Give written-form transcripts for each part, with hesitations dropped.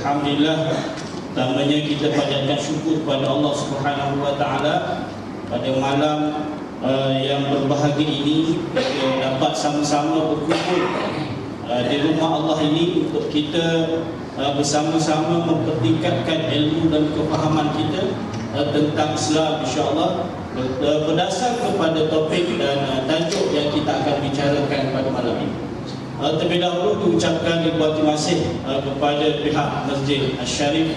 Alhamdulillah, pertamanya kita panjatkan syukur kepada Allah Subhanahu wa taala pada malam yang berbahagia ini, kita dapat sama-sama berkumpul di rumah Allah ini untuk kita bersama-sama mempertingkatkan ilmu dan kefahaman kita tentang Islam, insya-Allah, berdasar kepada topik dan tajuk yang kita akan bicarakan pada malam ini. Terlebih dahulu diucapkan ribuan terima kasih kepada pihak Masjid Asy-Syarif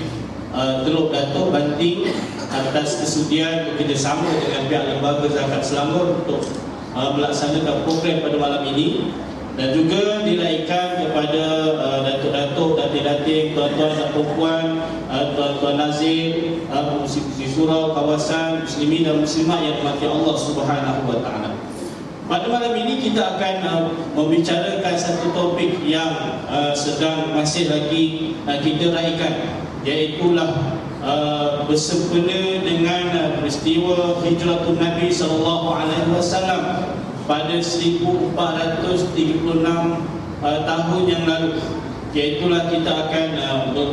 Teluk Datuk Banting atas kesudian bekerjasama dengan pihak Lembaga Zakat Selangor untuk melaksanakan program pada malam ini, dan juga diraikan kepada datuk-datuk, datin-datin, tuan-tuan dan puan, tuan-tuan nazir, pengurusi surau kawasan muslimin dan muslimat yang dirahmati Allah Subhanahu wa taala. Pada malam ini kita akan membicarakan satu topik yang sedang masih lagi kita raikan, iaitulah bersempena dengan peristiwa hijratun Nabi SAW pada 1436 tahun yang lalu. Iaitulah kita akan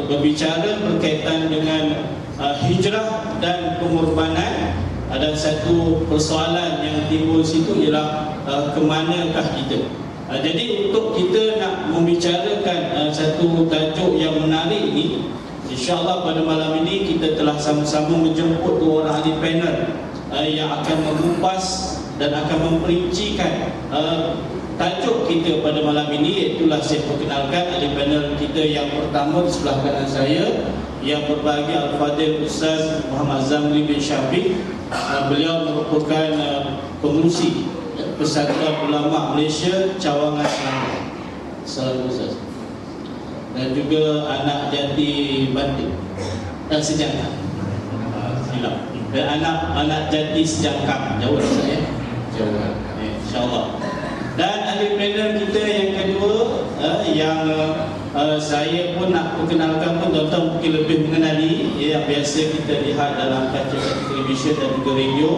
berbicara berkaitan dengan hijrah dan pengorbanan. Dan satu persoalan yang timbul situ ialah kemanakah kita. Jadi untuk kita nak membicarakan satu tajuk yang menarik ini, insya-Allah pada malam ini kita telah sama-sama menjemput dua orang ahli panel yang akan mengupas dan akan memperincikan tajuk kita pada malam ini. Itulah saya perkenalkan ahli panel kita yang pertama di sebelah kanan saya, yang berbahagia Al-Fadhil Ustaz Muhammad Zamri bin Syafiq. Beliau merupakan pengurusi Persatuan Ulama Malaysia Cawangan Selangor. Assalamualaikum Ustaz. Dan juga anak jati Banting Sejangkang. Silap. Dan anak jati Sejangkang. Jauh saya. Jauh. InsyaAllah. Dan ahli panel kita yang kedua yang saya pun nak perkenalkan pun tuan-tuan mungkin lebih mengenali, yang biasa kita lihat dalam kaca televisyen dan juga radio,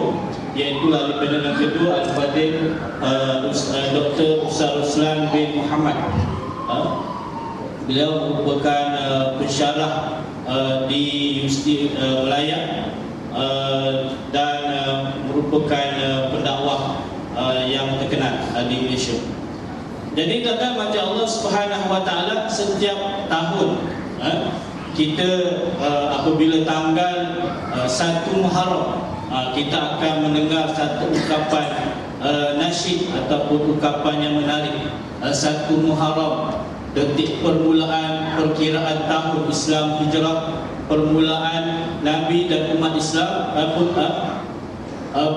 iaitu ahli panel yang kedua Al-Fadhil Dr. Ustaz Ruslan bin Muhammad. Beliau merupakan pensyarah di Universiti Melayu dan merupakan pendakwah yang terkenal di Malaysia. Jadi tuan-tuan, macam Allah Subhanahu wa taala setiap tahun kita apabila tanggal 1 Muharram kita akan mendengar satu ucapan nasyid ataupun ucapan yang menarik. 1 Muharram, detik permulaan perkiraan tahun Islam hijrah, permulaan Nabi dan umat Islam,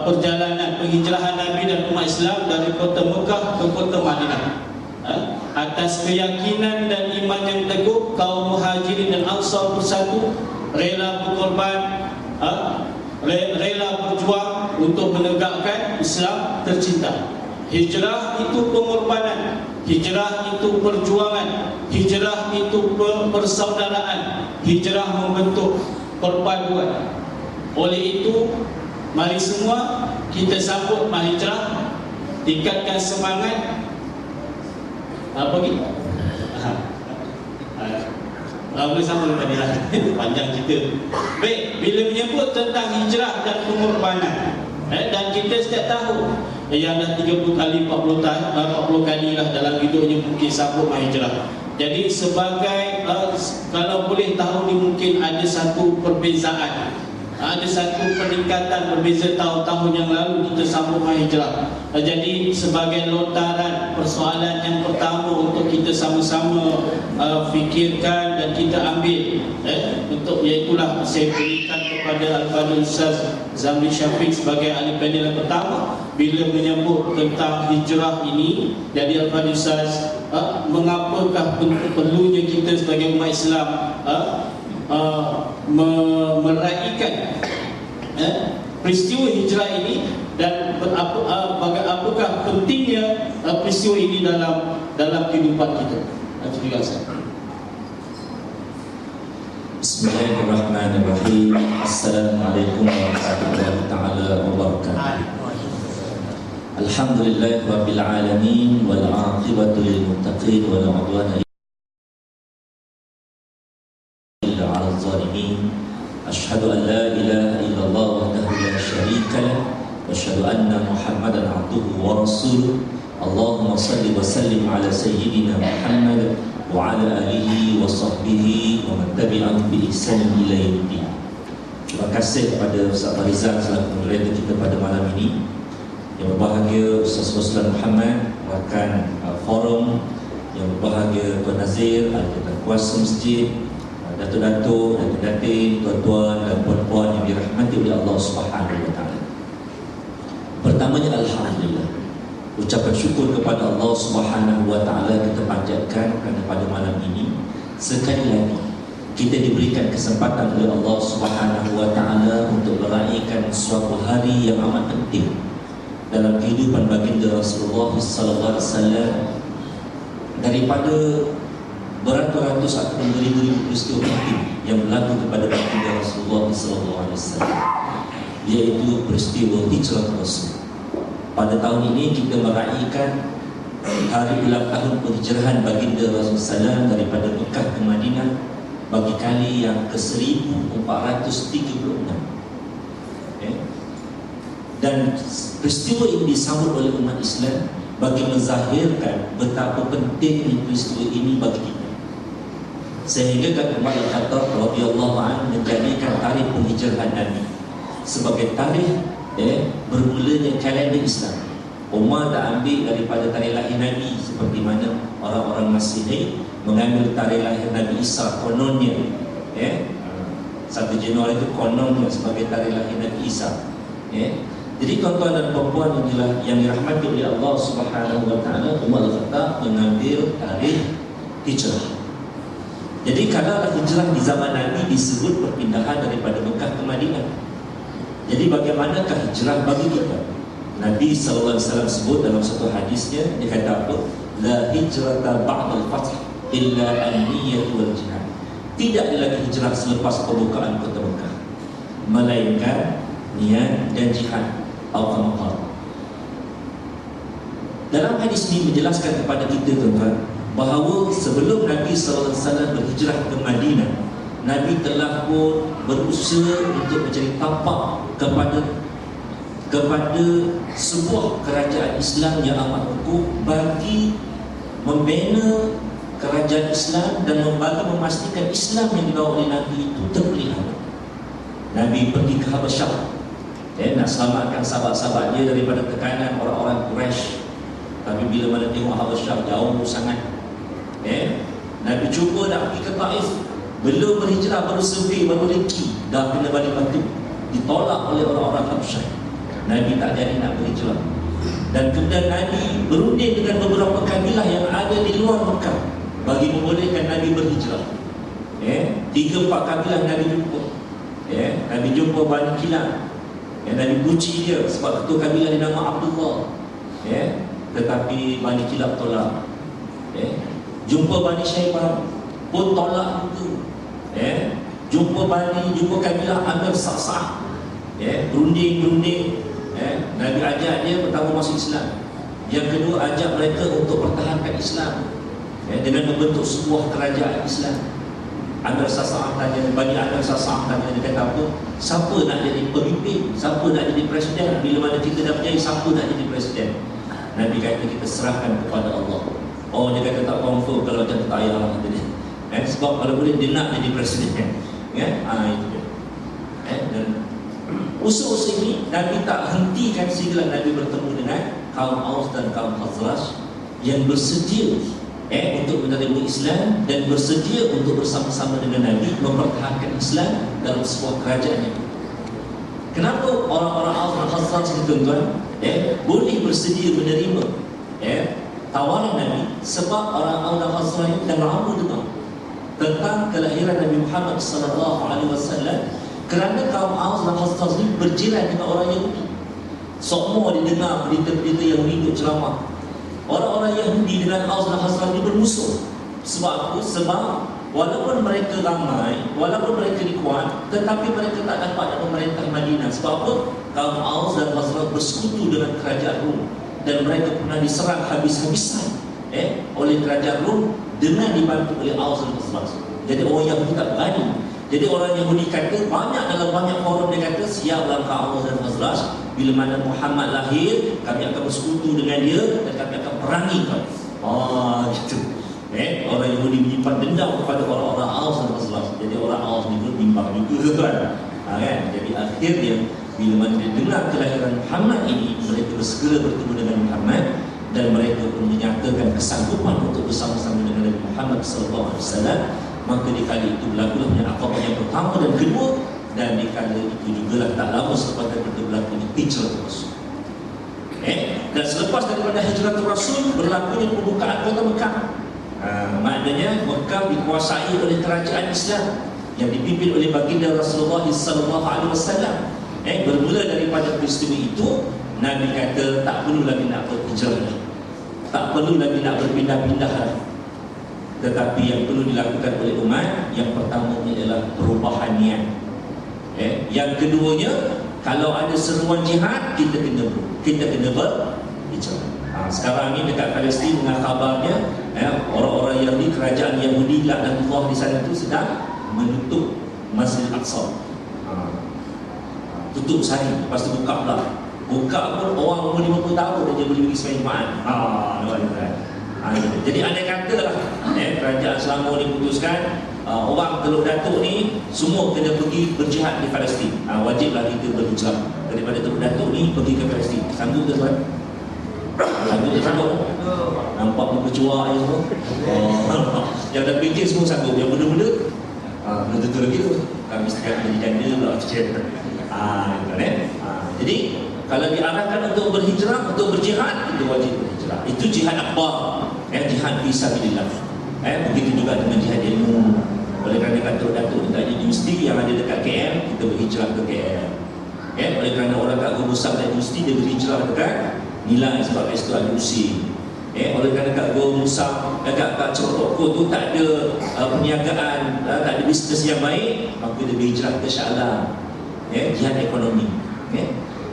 perjalanan penghijrahan Nabi dan umat Islam dari kota Mekah ke kota Madinah. Atas keyakinan dan iman yang teguh, kaum Muhajirin dan Ansar bersatu, rela berkorban, rela berjuang untuk menegakkan Islam tercinta. Hijrah itu pengorbanan, hijrah itu perjuangan, hijrah itu persaudaraan, hijrah membentuk perpaduan. Oleh itu, mari semua kita sambut mahijrah, tingkatkan semangat. Apa lagi? Boleh sambung tadi lah. Panjang cerita. Baik, bila menyebut tentang hijrah dan pengorbanan, dan kita setiap tahun yang dah 30 kali, 40 kali lah dalam hidupnya mungkin sambut mahijrah. Jadi sebagai kalau boleh tahun ni mungkin ada satu perbezaan, ada satu peningkatan berbeza tahun-tahun yang lalu kita sambut mahijrah. Jadi sebagai lontaran persoalan yang pertama untuk kita sama-sama fikirkan dan kita ambil untuk, iaitulah saya berikan kepada Al-Fadhil Ustaz Zamri Syafiq sebagai ahli panel yang pertama. Bila menyebut tentang hijrah ini, jadi Al-Fadhil Ustaz, mengapakah perlunya kita sebagai umat Islam meraihkan peristiwa hijrah ini, dan apakah pentingnya peristiwa ini dalam kehidupan kita. Terima kasih. Bismillahirrahmanirrahim. Assalamualaikum warahmatullahi taala wabarakatuh. Alhamdulillahirabbil alamin wal 'aqibatu lil muttaqin wa la 'udwana Asyhadu an la ilaha illallah wahdahu la syarika lah wa asyhadu anna Muhammadan abduhu wa rasuluh. Allahumma salli wa sallim ala sayyidina Muhammad wa ala alihi wa sahbihi wa man tabi'ahum bi ihsan ila yaumiddin. Terima kasih kepada Ustaz Farizal selaku moderator kita pada malam ini. Yang berbahagia Ustaz Ruslan Muhammad, rakan forum. Yang berbahagia Tuan Nazir, Tuan Kuasa Masjid, Datuk-datuk, datuk-datin, tuan-tuan dan puan-puan yang dirahmati oleh Allah Subhanahu wa taala. Pertamanya alhamdulillah. Ucapan syukur kepada Allah Subhanahu wa taala kita panjatkan kerana pada malam ini sekali lagi kita diberikan kesempatan oleh Allah Subhanahu wa taala untuk meraihkan suatu hari yang amat penting dalam kehidupan baginda Rasulullah sallallahu alaihi wasallam. Daripada beratus-ratus atau beribu-ribu peristiwa penting yang berlaku kepada baginda Rasulullah sallallahu alaihi wasallam, iaitu peristiwa hijrah Rasul. Pada tahun ini kita meraihkan hari ulang tahun penghijrahan baginda Rasulullah SAW daripada Mekah ke Madinah bagi kali yang ke-1436. Dan peristiwa ini disambut oleh umat Islam bagi menzahirkan betapa pentingnya peristiwa ini bagi kita. Sehingga kata Umar Al-Khattab radhiyallahu anhu menjadikan tarikh penghijrahan Nabi sebagai tarikh bermulanya kalender Islam. Umar tak ambil daripada tarikh lahir Nabi seperti mana orang-orang Masihi mengambil tarikh lahir Nabi Isa kononnya. 1 Januari itu kononnya sebagai tarikh lahir Nabi Isa. Jadi tuan-tuan dan puan-puan yang dirahmati oleh Allah Subhanahu wa taala, Umar Al-Khattab mengambil tarikh hijrah. Jadi kalau hijrah di zaman Nabi disebut perpindahan daripada Mekah ke Madinah. Jadi bagaimanakah hijrah bagi kita? Nabi sallallahu alaihi wasallam sebut dalam satu hadisnya, dia kata apa? La hijrata ba'dal fath illa an-niyyah wal jihad. Tidak ada lagi hijrah selepas pembukaan kota Mekah, melainkan niat dan jihad. Dalam hadis ini menjelaskan kepada kita tuan-tuan bahawa sebelum Nabi sallallahu alaihi wasallam berhijrah ke Madinah, Nabi telah pun berusaha untuk mencari tapak kepada sebuah kerajaan Islam yang amat kukuh bagi membina kerajaan Islam dan memastikan Islam yang dibawa oleh Nabi itu terpelihara. Nabi pergi ke Habasyah nak selamatkan sahabat-sahabat dia daripada tekanan orang-orang Quraisy. Tapi bila mana tengok Habasyah jauh sangat, Nabi cuba nak pergi ke Taif. Belum berhijrah, baru survey, baru reki, dah kena balik batu, ditolak oleh orang-orang Habasyah. Nabi tak jadi nak berhijrah. Dan kemudian Nabi berunding dengan beberapa kabilah yang ada di luar Mekah bagi membolehkan Nabi berhijrah. 3-4 kabilah Nabi jumpa. Nabi jumpa Bani Kilab. Nabi puji dia sebab ketua kabilah dia nama Abdullah. Tetapi Bani Kilab tolak. Jumpa Bani Syaibah pun tolak juga. Jumpa kabilah Amir Sa'sa'ah. Berunding. Nabi ajak dia pertama masuk Islam. Yang kedua ajak mereka untuk pertahankan Islam dengan membentuk sebuah kerajaan Islam. Amir Sa'sa'ah tanya, Bani Amir Sa'sa'ah tanya, dia kata apa? Siapa nak jadi pemimpin? Siapa nak jadi presiden? Bila mana kita dah percaya siapa nak jadi presiden? Nabi kata kita serahkan kepada Allah. Oh, dia kata tak confirm kalau macam tak payahlah kata dia. Sebab kalau boleh dia nak jadi presiden. Itu dia. Dan usul-usul ini Nabi tak hentikan sehingga Nabi bertemu dengan kaum Aus dan kaum Khazraj yang bersedia untuk menerima Islam dan bersedia untuk bersama-sama dengan Nabi mempertahankan Islam dalam sebuah kerajaan itu. Kenapa orang-orang Aus dan Khazraj ini tuan-tuan boleh bersedia menerima tawaran Nabi? Sebab orang Aus dan Khazraj ini dah lama dengar tentang kelahiran Nabi Muhammad sallallahu alaihi wasallam, kerana kaum Aus dan Khazraj ini berjiran dengan orang Yahudi. Semua didengar berita-berita Yahudi untuk ceramah. Orang-orang Yahudi dengan Aus dan Khazraj ini bermusuh. Sebab apa? Sebab walaupun mereka ramai, walaupun mereka kuat, tetapi mereka tak dapat memerintah Madinah. Sebab apa? Kaum Aus dan Khazraj bersekutu dengan kerajaan Rom dan mereka pernah diserang habis-habisan oleh kerajaan Rom dengan dibantu oleh Aus dan Khazraj. Jadi orang Yahudi tak berani Jadi orang Yahudi kata, dalam banyak forum dia kata, siap langkah Allah dan Khazraj, bila mana Muhammad lahir, kami akan bersekutu dengan dia dan kami akan perangi kau. Gitu. Orang Yahudi menyimpan dendam kepada orang-orang Aus dan Khazraj. Jadi orang Aus ni pun bimbang juga kan. Kan? Jadi akhirnya bila mana dia dengar kelahiran Muhammad ini, mereka segera bertemu dengan Muhammad dan mereka pun menyatakan kesanggupan untuk bersama-sama dengan Nabi Muhammad SAW. Maka di kali itu berlakulah Aqabah yang pertama dan kedua, dan di kali itu jugalah tak lama selepas daripada berlakunya Hijratul Rasul. Dan selepas daripada Hijratul Rasul berlakunya pembukaan kota Mekah. Maknanya Mekah dikuasai oleh kerajaan Islam yang dipimpin oleh baginda Rasulullah SAW. Bermula daripada peristiwa itu, Nabi kata tak perlu lagi nak berhijrah, tak perlu lagi nak berpindah-pindah. Tetapi yang perlu dilakukan oleh umat, yang pertamanya adalah perubahan niat. Yang keduanya, kalau ada seruan jihad, kita kena berhijrah. Sekarang ni dekat Palestin dengan kabarnya, orang-orang Yahudi, kerajaan Yahudi laknatullah di sana tu sedang menutup Masjid Al-Aqsa. Tutup sehari, lepas tu buka pula. Buka pun orang umur 50 tahun dia boleh pergi sembahyang Jumaat. Jadi andai katalah kerajaan Selangor ni putuskan orang Teluk Datuk ni semua kena pergi berjihad di Palestin, wajiblah kita berhijrah daripada Teluk Datuk ni pergi ke Palestin. Sanggup ke tuan? Sanggup ke sanggup? Nampak muka cuak je semua. Yang dah fikir semua sanggup. Yang benda-benda belum tentu lagi tu. Kami sekarang jadi janda pula macam jadi kalau diarahkan untuk berhijrah, untuk berjihad, itu wajib berhijrah. Itu jihad akbar, jihad fisabilillah. Begitu juga dengan jihad ilmu. Oleh kerana dekat Teluk Datuk ni tak ada universiti yang ada dekat KL, kita berhijrah ke KL. Oleh kerana orang kat Guru Besar dan universiti, dia berhijrah dekat Nilai sebab itu ada usi. Oleh kerana kat Guru Besar, kat Cerok tu tak ada perniagaan, tak ada bisnes yang baik, maka dia berhijrah ke Shah Alam. Jihad ekonomi.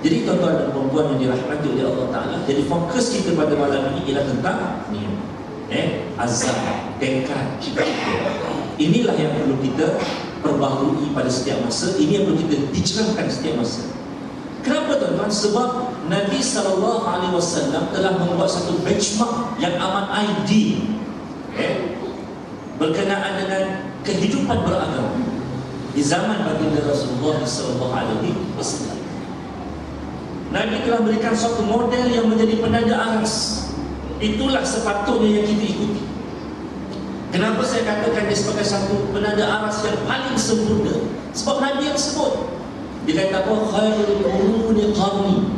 Jadi tuan-tuan dan perempuan yang dirahmati oleh Allah Ta'ala, jadi fokus kita pada malam ini ialah tentang azam, tekad, cita-cita. Inilah yang perlu kita perbaharui pada setiap masa. Ini yang perlu kita hijrahkan setiap masa. Kenapa tuan-tuan? Sebab Nabi SAW telah membuat satu benchmark yang amat ideal berkenaan dengan kehidupan beragama di zaman baginda Rasulullah SAW. Nabi telah berikan suatu model yang menjadi penanda aras. Itulah sepatutnya yang kita ikuti. Kenapa saya katakan dia sebagai satu penanda aras yang paling sempurna? Sebab Nabi yang sebut, dia kata apa? Khairul quruni qarni.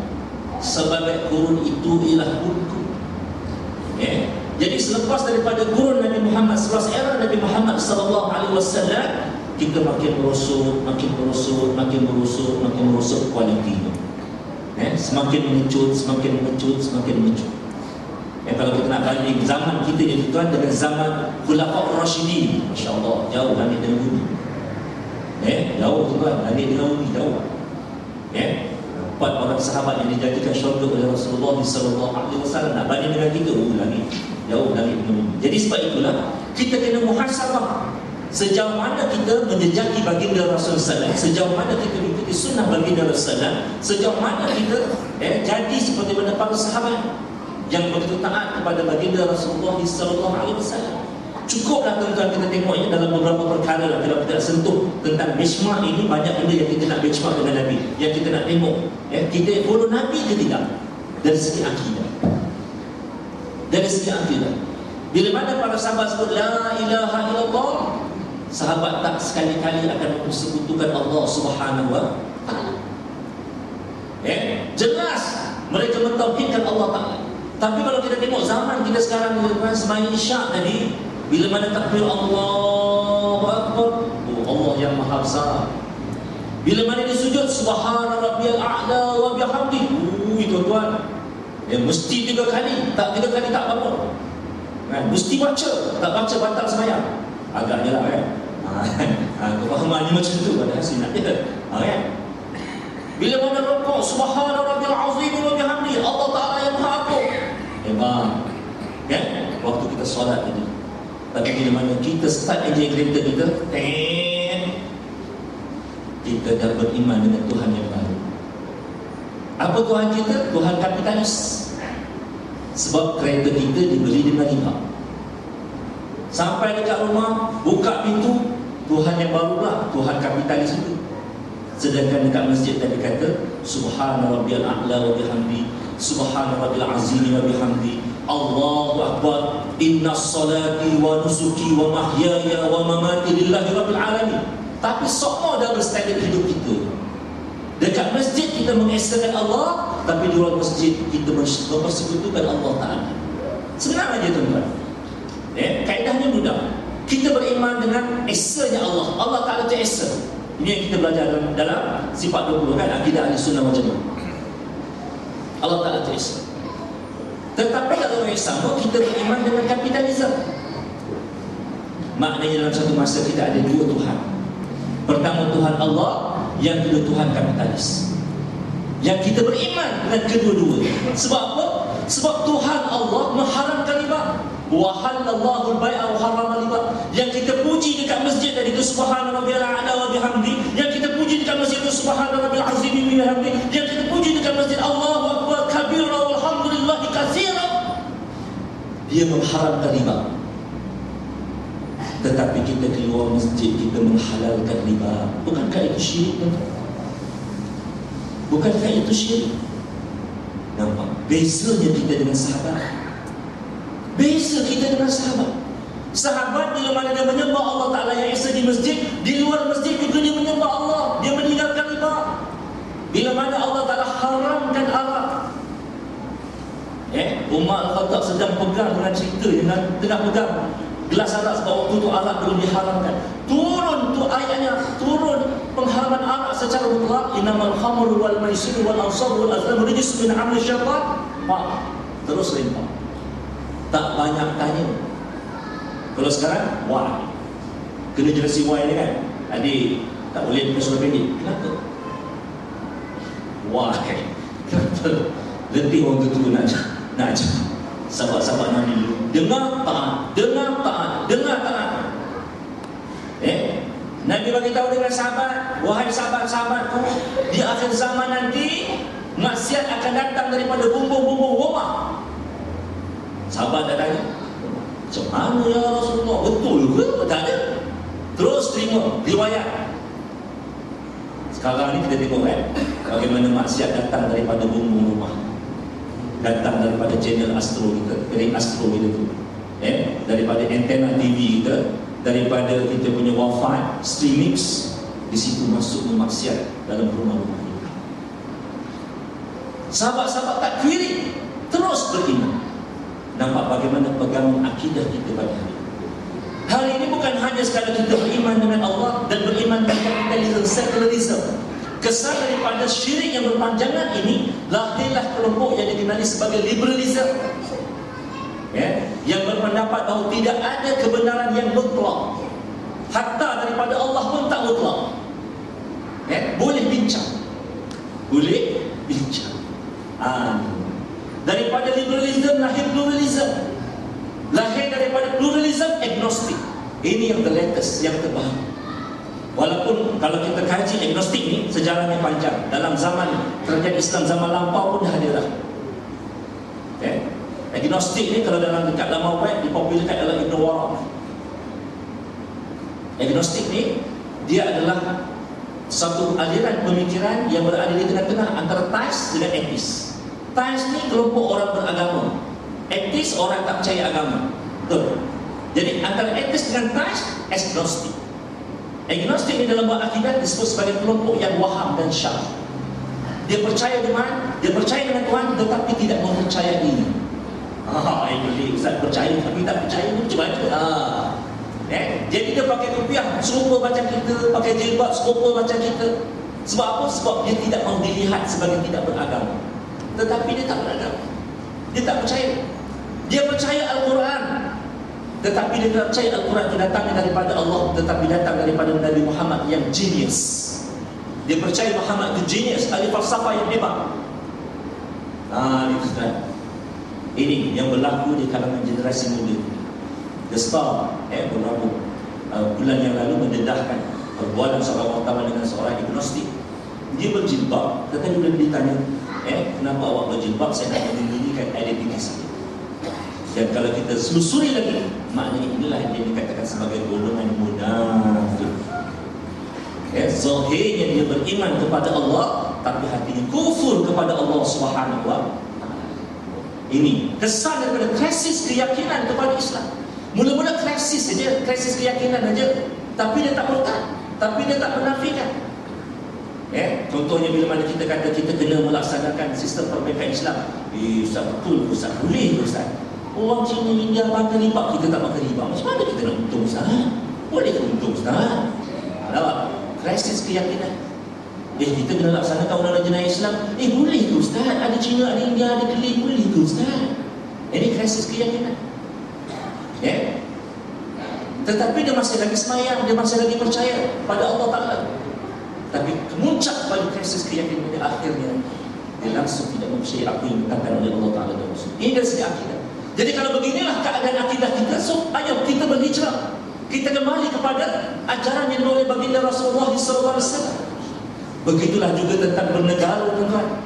Sebagai kurun itu ialah kurunku. Jadi selepas daripada kurun Nabi Muhammad, selepas era Nabi Muhammad SAW, kita makin merosot kualitinya. Semakin mengecut. Kalau kita nak banding zaman kita ni tuan dengan zaman Khulafaur Rasyidin, Masya Allah, jauh langit dan bumi. Jauh tuan, langit dengan bumi jauh. 4 orang sahabat yang dijadikan syurga oleh Rasulullah SAW, nak banding dengan kita, langit jauh langit dengan bumi. Jadi sebab itulah kita kena muhasabah sejauh mana kita menjejaki baginda Rasulullah SAW, sejauh mana kita mengikuti sunnah baginda Rasulullah SAW, sejauh mana kita jadi seperti mana para sahabat yang begitu taat kepada baginda Rasulullah SAW. Cukuplah tuan-tuan kita tengoknya dalam beberapa perkara lah. Kalau kita sentuh tentang benchmark ini, banyak benda yang kita nak benchmark dengan Nabi, yang kita nak tengok kita follow Nabi ke tidak dari segi akidah. Dari segi akidah, bila mana para sahabat sebut la ilaha illallah, sahabat tak sekali-kali akan mempersekutukan Allah Subhanahu wa Ta'ala. Jelas mereka mentauhidkan Allah Ta'ala. Tapi kalau kita tengok zaman kita sekarang, sembahyang Isyak tadi, bila mana takbir Allahu Akbar, Allah yang Maha Besar. Bila mana dia sujud, Subhana Rabbiyal A'la wa bihamdi, tuan-tuan, mesti 3 kali, tak 3 kali tak bangun. Mesti baca, tak baca batal sembahyang. Agaknya lah kefahamannya macam tu pada hasil nak dia. Bila mana rukuk, Subhana Rabbiyal Azim wa bihamdi, Allah Ta'ala yang Maha Agung. Waktu kita solat tadi. Tapi bila mana kita start engine kereta kita, kita dah beriman dengan Tuhan yang baru. Apa Tuhan kita? Tuhan kapitalis. Sebab kereta kita dibeli dengan riba. Sampai dekat rumah, buka pintu, Tuhan yang baru pula, Tuhan kapitalis itu. Sedangkan dekat masjid tadi kata, Subhana rabbiyal a'la wa bihamdi, Subhana rabbil azim wa bihamdi, Allahu akbar, inna salati wa nusuki wa mahyaya wa mamati lillahi rabbil alamin. Tapi semua dah berstandard hidup kita. Dekat masjid kita mengesahkan Allah, tapi di luar masjid kita mempersekutukan Allah Ta'ala. Senang aja tuan-tuan. Kaedahnya mudah. Kita beriman dengan esanya Allah. Allah Ta'ala itu esa. Ini yang kita belajar dalam sifat 20 kan, akidah ahli sunnah wal jamaah. Allah Ta'ala itu esa. Tetapi kalau yang sama, kita beriman dengan kapitalisme. Maknanya dalam satu masa kita ada dua Tuhan. Pertama Tuhan Allah, yang kedua Tuhan kapitalis. Yang kita beriman dengan kedua-dua. Sebab apa? Sebab Tuhan Allah mengharamkan riba. Wa halallahu al-bai'a wa harrama riba. Yang kita puji dekat masjid tadi itu subhana rabbiyal a'la wa bihamdi. Yang kita puji dekat masjid itu subhana rabbil azim wa bihamdi. Yang kita puji dekat masjid Allahu akbar kabira walhamdulillahi katsira. Dia mengharamkan riba. Tetapi kita keluar masjid, kita menghalalkan riba. Bukankah itu syirik? Bukankah itu syirik? Nampak bezanya kita dengan sahabat. Beza kita dengan sahabat. Sahabat bila mana dia menyembah Allah Ta'ala yang esa di masjid, di luar masjid juga dia menyembah Allah. Dia meninggalkan riba. Bila mana Allah Ta'ala haramkan arak, Umar Al-Khattab sedang pegang dengan cerita, tengah pegang gelas arak sebab waktu tu arak belum diharamkan. Turun tu ayatnya, turun pengharaman arak secara mutlak. Innamal khamru wal maisir wal ansab wal azlam rijsun min amali syaitan. Terus lempar. Tak banyak tanya. Kalau sekarang, why? Kena jelasi why ni kan? Adik, tak boleh pakai surah pendek. Kenapa? Why? Kenapa? Letih orang tu nak ajar. Sahabat-sahabat Nabi dulu, dengar taat, dengar taat, dengar taat. Nabi bagi tahu dengan sahabat, wahai sahabat-sahabatku, di akhir zaman nanti maksiat akan datang daripada bumbung-bumbung rumah. Sahabat dah tanya, macam mana ya Rasulullah? Betul ke? Tak ada. Terus terima riwayat. Sekarang ni kita tengok kan, bagaimana maksiat datang daripada bumbung rumah. Datang daripada channel Astro kita, dari Astro kita tu, daripada antena TV kita, daripada kita punya wifi, streamix, di situ masuk maksiat dalam rumah-rumah kita. Sahabat-sahabat tak query, terus beriman. Nampak bagaimana pegangan akidah kita pada hari ini. Hari ini bukan hanya sekadar kita beriman dengan Allah dan beriman dengan kapitalisme, sekularisme. Kesan daripada syirik yang berpanjangan ini, lahirlah kelompok yang dikenali sebagai liberalisme, yang berpendapat bahawa tidak ada kebenaran yang mutlak. Hatta daripada Allah pun tak mutlak. Boleh bincang. Boleh bincang. Daripada liberalisme lahir pluralisme. Lahir daripada pluralisme agnostik. Ini yang latest, yang terbaru. Walaupun kalau kita kaji agnostik ni sejarahnya panjang. Dalam zaman kerajaan Islam zaman lampau pun dah ada dah. Agnostik ni kalau dalam dekat dalam web dipopularkan dalam Ibn Waraq. Agnostik ni dia adalah satu aliran pemikiran yang berada di tengah-tengah antara teis dengan etis. Teis ni kelompok orang beragama. Etis orang tak percaya agama. Betul. Jadi antara etis dengan teis, agnostik. Agnostik ni dalam buat akidah disebut sebagai kelompok yang waham dan syak. Dia percaya dengan Tuhan tetapi tidak mempercayai. Ini Ustaz percaya tapi tak percaya ni macam mana? Jadi dia pakai kopiah serupa macam kita, pakai jilbab serupa macam kita. Sebab apa? Sebab dia tidak mahu dilihat sebagai tidak beragama. Tetapi dia tak beragama. Dia tak percaya. Dia percaya Al-Quran, tetapi dia tak percaya Al-Quran itu datang daripada Allah, tetapi datang daripada Nabi Muhammad yang genius. Dia percaya Muhammad itu genius, ahli falsafah yang hebat. Ini yang berlaku di kalangan generasi muda. The Star beberapa bulan yang lalu mendedahkan perbualan seorang wartawan dengan seorang agnostik. Dia berjilbab, tetapi bila ditanya, kenapa awak berjilbab? Saya nak menyembunyikan identitas saya. Dan kalau kita selusuri lagi, maknanya inilah yang dikatakan sebagai golongan munafik. Zahirnya dia beriman kepada Allah, tapi hatinya kufur kepada Allah Subhanahu wa Ta'ala. Ini kesan daripada krisis keyakinan kepada Islam. Mula-mula krisis saja, krisis keyakinan saja, tapi dia tak murtad, tapi dia tak menafikan. Contohnya bila mana kita kata kita kena melaksanakan sistem perbaikan Islam. Ustaz, betul Ustaz, boleh Ustaz. Orang Cina, India makan riba, kita tak makan riba. Macam mana kita nak untung Ustaz? Boleh ke untung Ustaz? Nampak? Krisis keyakinan. Kita kena laksanakan undang-undang jenayah Islam. Boleh ke Ustaz? Ada Cina, ada India, ada Keling, boleh ke Ustaz? Ini krisis keyakinan. Tetapi dia masih lagi semayang, dia masih lagi percaya pada Allah Ta'ala. Tapi kemuncak pada krisis keyakinan dia, akhirnya dia langsung tidak mempercayai apa yang dikatakan oleh Allah Ta'ala dan Rasul. Ini dari segi akidah. Jadi kalau beginilah keadaan akidah kita, so ayo kita berhijrah, kita kembali kepada ajaran yang oleh baginda Rasulullah SAW. Begitulah juga tentang bernegara, tuan-tuan.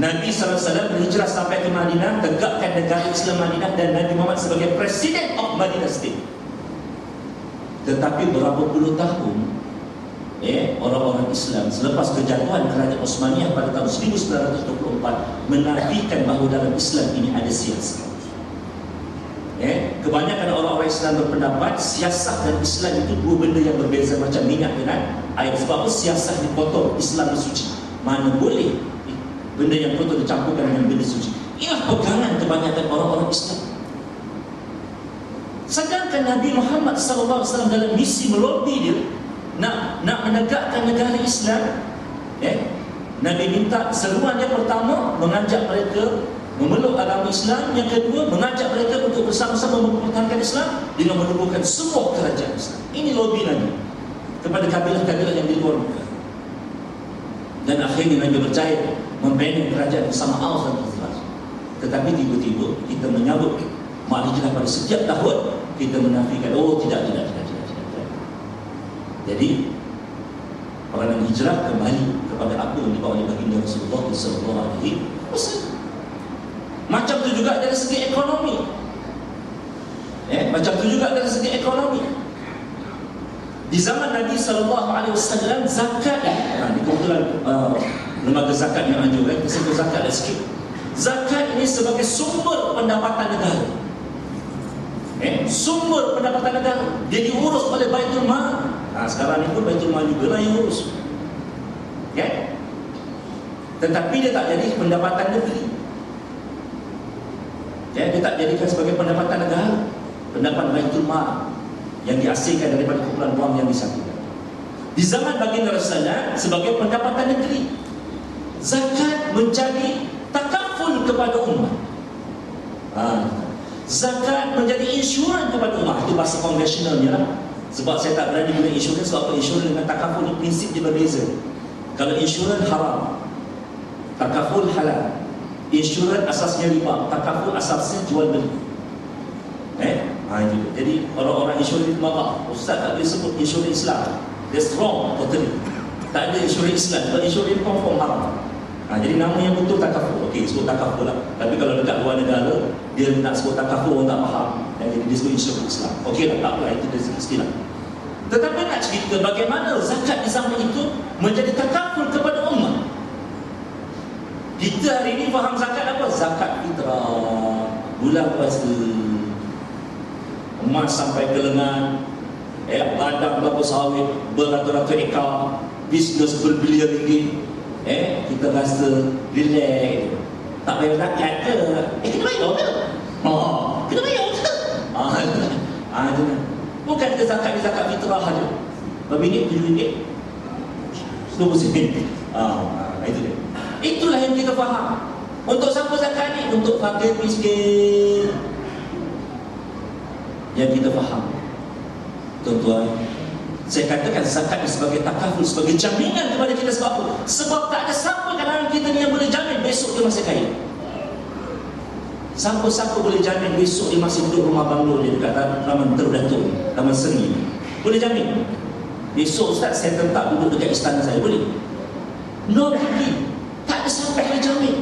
Nabi SAW berhijrah sampai ke Madinah, tegakkan negara Islam Madinah, dan Nabi Muhammad sebagai Presiden of Madinah State. Tetapi berapa puluh tahun orang-orang Islam selepas kejatuhan kerajaan Osmaniyah pada tahun 1924 menafikan bahawa dalam Islam ini ada siasat. Kebanyakan orang-orang Islam berpendapat siasat dan Islam itu dua benda yang berbeza macam minyak dengan air. Sebab apa? Siasat dipotong, Islam suci. Mana boleh benda yang kotor dicampurkan dengan benda suci. Inilah pegangan kebanyakan orang-orang Islam. Sedangkan Nabi Muhammad SAW dalam misi melobi dia nak menegakkan negara Islam, Nabi minta seruan yang pertama mengajak mereka memeluk agama Islam, yang kedua mengajak mereka untuk bersama-sama mempertahankan Islam dengan menubuhkan semua kerajaan Islam. Ini lobi Nabi kepada kabilah-kabilah yang di luar Mekah. Dan akhirnya Nabi berjaya membina kerajaan bersama Aus dan Khazraj. Tetapi tiba-tiba kita menyambut Hijrah pada setiap tahun kita menafikan, tidak. Jadi orang hijrah kembali kepada apa yang dibawa oleh baginda Rasulullah SAW. Macam tu juga dari segi ekonomi. Macam tu juga dari segi ekonomi. Di zaman Nabi SAW, zakat, ini kebetulan lembaga zakat yang anjurkan, kita sebut zakat dan sikit. Zakat ini sebagai sumber pendapatan negara. Sumber pendapatan negara. Dia diurus oleh Baitul Mal. Sekarang ni pun Baitul Mal juga lah yang urus. Tetapi dia tak jadi pendapatan negeri. Dia tak jadikan sebagai pendapatan negara. Pendapatan Baitul Mal yang dihasilkan daripada kumpulan wang yang disatukan. Di zaman baginda Rasulullah sebagai pendapatan negeri. Zakat menjadi takaful kepada umat. Zakat menjadi insurans kepada umat. Itu bahasa konvensionalnya lah. Sebab saya tak berani guna insurans. Sebab apa? Insurans dengan takaful ni prinsip dia berbeza. Kalau insurans haram, takaful halal. Insurans asasnya riba, takaful asasnya jual beli. Jadi orang-orang insurans itu marah. Ustaz tak boleh sebut insurans Islam. That's wrong totally. Tak ada insurans Islam. Sebab insurans confirm haram. Jadi nama yang betul takaful. Okey, sebut takaful lah. Tapi kalau dekat luar negara, dia nak sebut takaful, orang tak faham. Jadi dia sebut insurans Islam. Okey lah, tak apa, itu dari istilah. Tetapi nak cerita bagaimana zakat di zaman itu menjadi takaful kepada umat. Kita hari ini faham zakat apa? Zakat fitrah, bulan puasa, emas sampai ke lengan, ladang kelapa sawit beratus-ratus ekar, bisnes berbilion ringgit. Kita rasa relax, tak bayar zakat ke? Kita bayar ke? Kita bayar ke? Bukan kita zakat ni zakat fitrah saja. Berapa ringgit? RM7. RM20. Itu dia. Itulah yang kita faham. Untuk siapa zakat ni? Untuk fakir miskin. Yang kita faham. Tuan-tuan, saya katakan zakat ni sebagai takaful, sebagai jaminan kepada kita. Sebab apa? Sebab tak ada siapa kalangan kita ni yang boleh jamin besok dia masih kaya. Siapa-siapa boleh jamin besok dia masih duduk rumah banglo dia dekat Taman Terdatuk, Taman Seni? Boleh jamin? Besok Ustaz saya tetap duduk dekat istana saya, boleh? No pergi. Tak ada siapa yang boleh jamin.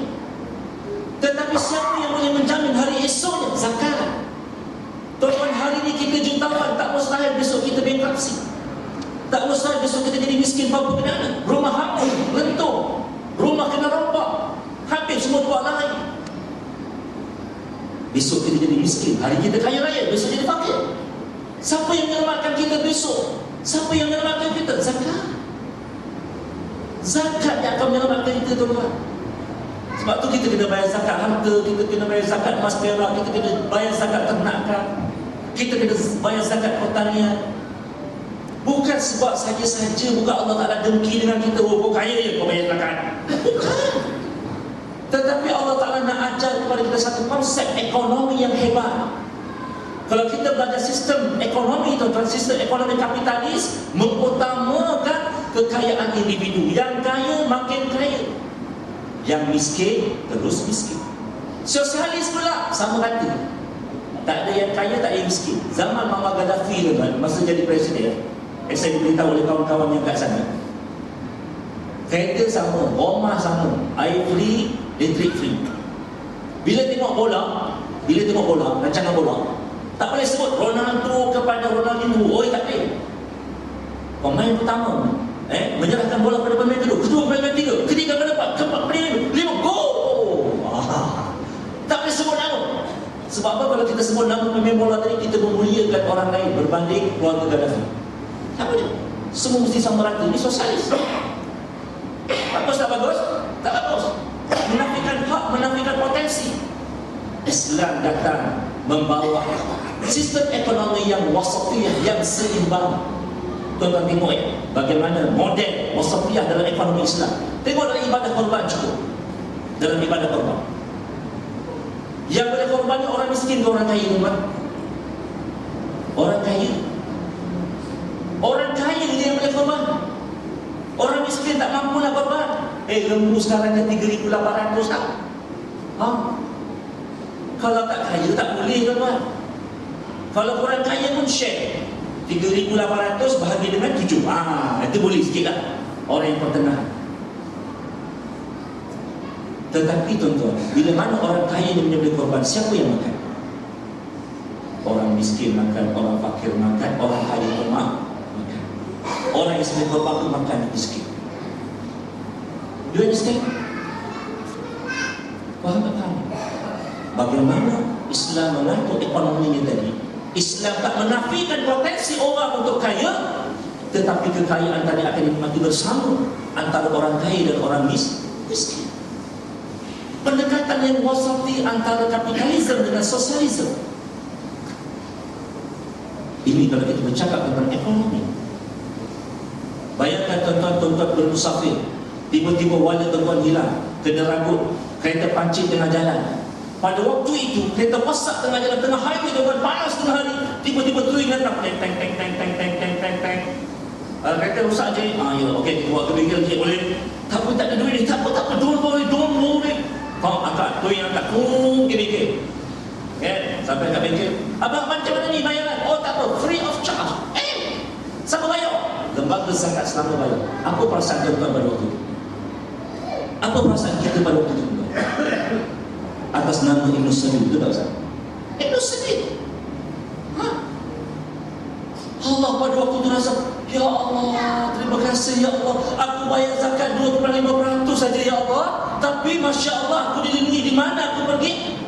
Tetapi siapa yang boleh menjamin hari esoknya? Zakat. Tuan-tuan, hari ini kita jutawan, tak mustahil besok kita bankruptsi. Tak mustahil besok kita jadi miskin bapa kedana. Rumah hangus, rentung, rumah kena rompak, habis semua buat lain. Besok kita jadi miskin, hari kita kaya raya, besok jadi fakir. Siapa yang menyelamatkan kita besok? Siapa yang menyelamatkan kita? Zakat. Zakat yang akan menyelamatkan kita, tuan-tuan. Sebab tu kita kena bayar zakat harta, kita kena bayar zakat emas perak, kita kena bayar zakat ternakan, kita kena bayar zakat pertanian. Bukan sebab saja-saja, bukan Allah Ta'ala dengki dengan kita, oh kau kaya je kau bayar zakat. Bukan. Tetapi Allah Ta'ala nak ajar kepada kita satu konsep ekonomi yang hebat. Kalau kita belajar sistem ekonomi, tuan-tuan, sistem ekonomi kapitalis mengutamakan kekayaan individu. Yang kaya makin kaya, yang miskin terus miskin. Sosialis pula sama rata. Tak ada yang kaya, tak ada yang miskin. Zaman Muammar Gaddafi, tuan-tuan, masa jadi presiden, saya diberitahu oleh kawan-kawan yang kat sana, kereta sama, rumah sama, air free, listrik free. Bila tengok bola, rancangan bola, tak boleh sebut Ronaldo kepada Ronaldinho. Oh, tak boleh. Pemain pertama menyerahkan bola pada pemain kedua, pemain ketiga, ketiga keempat, pemain lima, gol. Tak boleh sebut nama. Sebab apa? Kalau kita sebut nama pemain bola tadi, kita memuliakan orang lain berbanding keluarga Gaddafi. Tak boleh. Semua mesti sama rata. Ini sosialis. Bagus tak bagus? Tak bagus. Menafikan hak, menafikan potensi. Islam datang membawa sistem ekonomi yang wasatiyah, yang seimbang. Tuan-tuan tengok bagaimana model wasatiyah dalam ekonomi Islam. Tengok dalam ibadah korban cukup. Dalam ibadah korban, yang boleh korban ni orang miskin ke orang kaya, tuan-tuan? Orang kaya. Orang kaya ni yang boleh korban. Orang miskin tak mampu nak korban. Lembu sekarang dah 3,800 tak? Kalau tak kaya tak boleh, tuan-tuan. Kalau orang kaya pun share 3,800 bahagi dengan 7. Itu boleh sikit lah. Orang yang pertengahan. Tetapi tuan-tuan, bila mana orang kaya ni boleh korban, siapa yang makan? Orang miskin makan, orang fakir makan, orang kaya pun makan. Orang yang sebagai korban pun makan miskin. Do you understand? Faham tak faham? Bagaimana Islam mengatur ekonominya tadi? Islam tak menafikan potensi orang untuk kaya, tetapi kekayaan tadi akan dinikmati bersama antara orang kaya dan orang miskin. Pendekatan yang wasati antara kapitalisme dengan sosialisme. Ini kalau kita bercakap tentang ekonomi. Bayangkan tuan-tuan bermusafir, tiba-tiba wala tuan-tuan hilang, kena ragut, kereta pancit tengah jalan. Pada waktu itu kereta masak tengah jalan, tengah highway, tuan-tuan, panas tengah hari, tiba-tiba teruing datang, teng. Kereta rosak je. Ya, okey, kita buat ke bengkel je, boleh. Tak apa, tak ada duit ni. Tak apa, don't worry. Kau angkat, tu yang angkat, ke bengkel. Sampai kat bengkel, abang macam mana ni bayaran? Oh tak apa, free of charge. Siapa bayar? Lembaga zakat selama bayar. Apa perasaan tuan-tuan pada waktu itu? Apa perasaan kita pada waktu itu? Atas nama Ibn Sabil, betul tak Ustaz? Ibn Sabil. Allah pada waktu itu rasa, ya Allah, terima kasih ya Allah, aku bayar zakat 2,5% saja ya Allah, tapi Masya Allah aku dilindungi. Di mana aku pergi?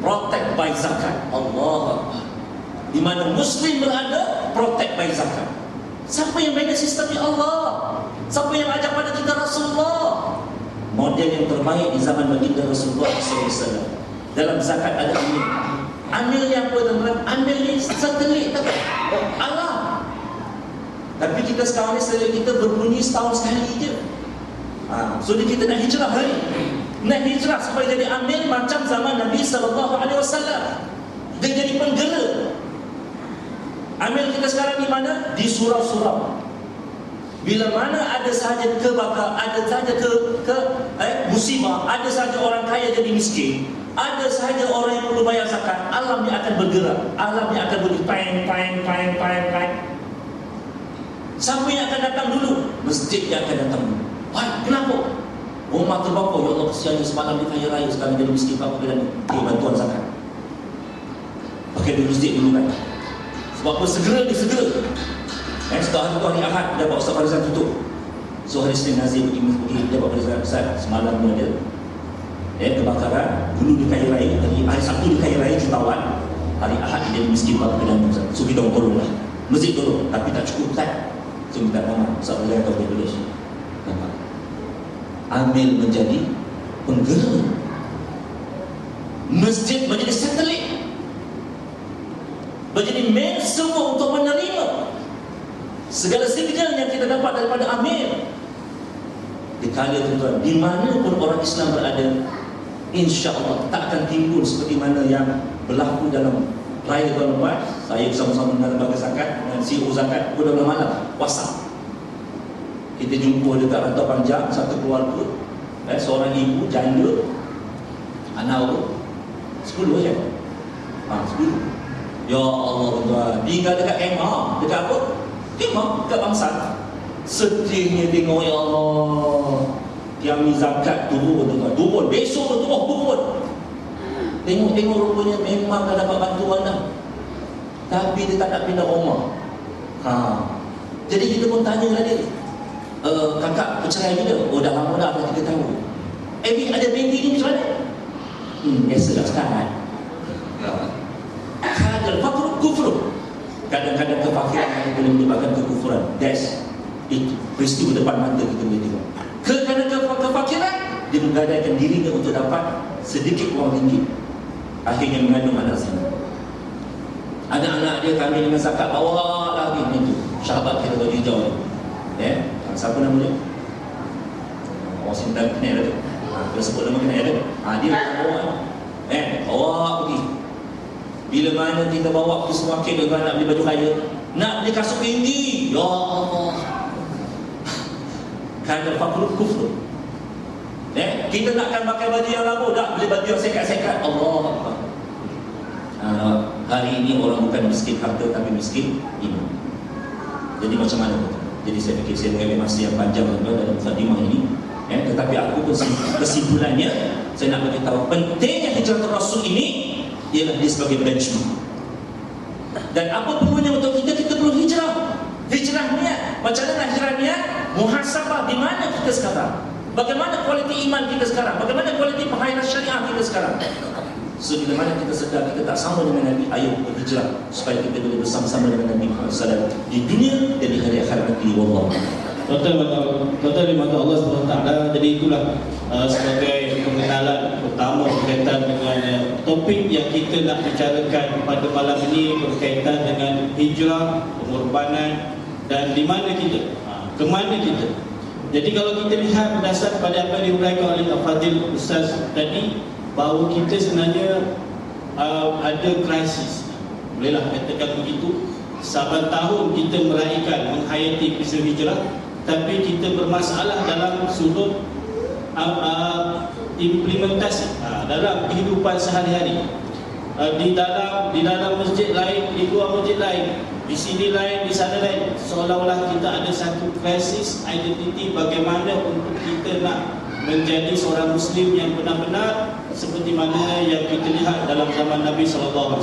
Protect by zakat. Allah, di mana Muslim berada, protect by zakat. Siapa yang bina sistemnya? Allah. Siapa yang ajak pada kita? Rasulullah. Model yang terbaik di zaman baginda Rasulullah SAW. Dalam zakat ada amil. Amilnya apa, teman-teman? Amil ni satelit tak? Allah. Tapi kita sekarang ni satelit kita berbunyi setahun sekali je. So kita nak hijrah hari. Nak hijrah supaya jadi amil macam zaman Nabi SAW. Dia jadi penggerak. Amil kita sekarang di mana? Di surau-surau. Bila mana ada sahaja kebakar, ada sahaja musibah, ada sahaja orang kaya jadi miskin, ada sahaja orang yang perlu bayar zakat, alamnya akan bergerak, alamnya akan bunyi pang. Siapa yang akan datang dulu? Masjid yang akan datang dulu. Wah, kenapa? Rumah terbakar, ya Allah kesiannya semalam di kaya raya, sekarang jadi miskin, apa berani? Bantuan zakat. Pakai di masjid dulu kan. Sebab apa? Segera. Setelah hari Ahad, dapat Ustaz Farizan tutup. So hari Senin Nazir pergi dapat Farizan, Ustaz semalam ni ada kebakaran. Dulu di kaya raya, hari Sabtu di kaya raya jutawan, hari Ahad dia miskin, apa berani? So kita tolonglah. Masjid tolong, tapi tak cukup kan? So minta nama Ustaz Farizan atau dia boleh. Nampak? Amil menjadi penggerak, masjid menjadi satelit, menjadi main semua untuk menerima segala signal yang kita dapat daripada Amir. Dikala tuan-tuan, di mana pun orang Islam berada, insya-Allah tak akan timbul seperti mana yang berlaku dalam raya tahun lepas. Saya bersama-sama dengan lembaga zakat, dengan CEO zakat, pada malam WhatsApp. Kita jumpa dekat Rantau Panjang, satu keluarga, seorang ibu janda, anak 10 je. 10. Ya Allah tuan, tinggal dekat kemah, dekat apa? Kemah, dekat Bangsal. Sedihnya tengok, ya Allah, Tiami zakat turun tuan, turun, besok turun. Tengok rupanya memang dah dapat bantuan dah, tapi dia tak nak pindah rumah. Jadi kita pun tanyalah dia, kakak bercerai bila? Oh dah lama dah 3 tahun. Ada baby ni macam mana? Biasa dah sekarang. Kadang fakir kufur. Kadang-kadang kefakiran yang boleh menyebabkan kekufuran. That's itu peristiwa depan mata kita boleh tengok. Kadang-kadang kefakiran, dia menggadaikan dirinya untuk dapat sedikit wang ringgit, akhirnya mengandung anak zina. Anak-anak dia kami dengan zakat bawa lagi itu. Sahabat kita bagi hijau ni. Siapa nama dia? Orang Sintang kenal ada tu. Dia sebut nama kenal ada. Dia bawa. Bawa pergi. Bila mana kita bawa ke supermarket dengan nak beli baju kaya, nak beli kasut tinggi. Ya Allah. Kadang fakir kufur. Kita nakkan pakai baju yang lama, tak beli baju yang sekat-sekat. Allah Akbar. Hari ini orang bukan miskin harta, tapi miskin iman. Jadi macam mana? Jadi saya fikir saya mengambil masa yang panjang dalam mukadimah ini, tetapi aku kesimpulannya saya nak beritahu pentingnya hijrah Rasul ini ialah dia sebagai benchmark. Dan apa perlunya untuk kita perlu hijrah. Hijrah niat. Macam mana hijrah niat? Muhasabah di mana kita sekarang? Bagaimana kualiti iman kita sekarang? Bagaimana kualiti penghayatan syariah kita sekarang? So bila mana kita sedar kita tak sama dengan Nabi, ayo berhijrah supaya kita boleh bersama-sama dengan Nabi SAW di dunia dan di hari akhirat nanti. Wallah. Total di mata Allah SWT. Jadi itulah sebagai pengenalan pertama berkaitan dengan topik yang kita nak bicarakan pada malam ini, berkaitan dengan hijrah, pengorbanan, dan di mana kita, ke mana kita. Jadi kalau kita lihat berdasar pada apa yang diuraikan oleh Fadil Ustaz tadi, bahawa kita sebenarnya ada krisis, bolehlah katakan begitu. Saban tahun kita meraihkan, menghayati peristiwa hijrah, tapi kita bermasalah dalam sudut implementasi dalam kehidupan sehari-hari. Di dalam masjid lain, di luar masjid lain, di sini lain, di sana lain. Seolah-olah kita ada satu krisis identiti, bagaimana untuk kita nak menjadi seorang Muslim yang benar-benar seperti mana yang kita lihat dalam zaman Nabi SAW.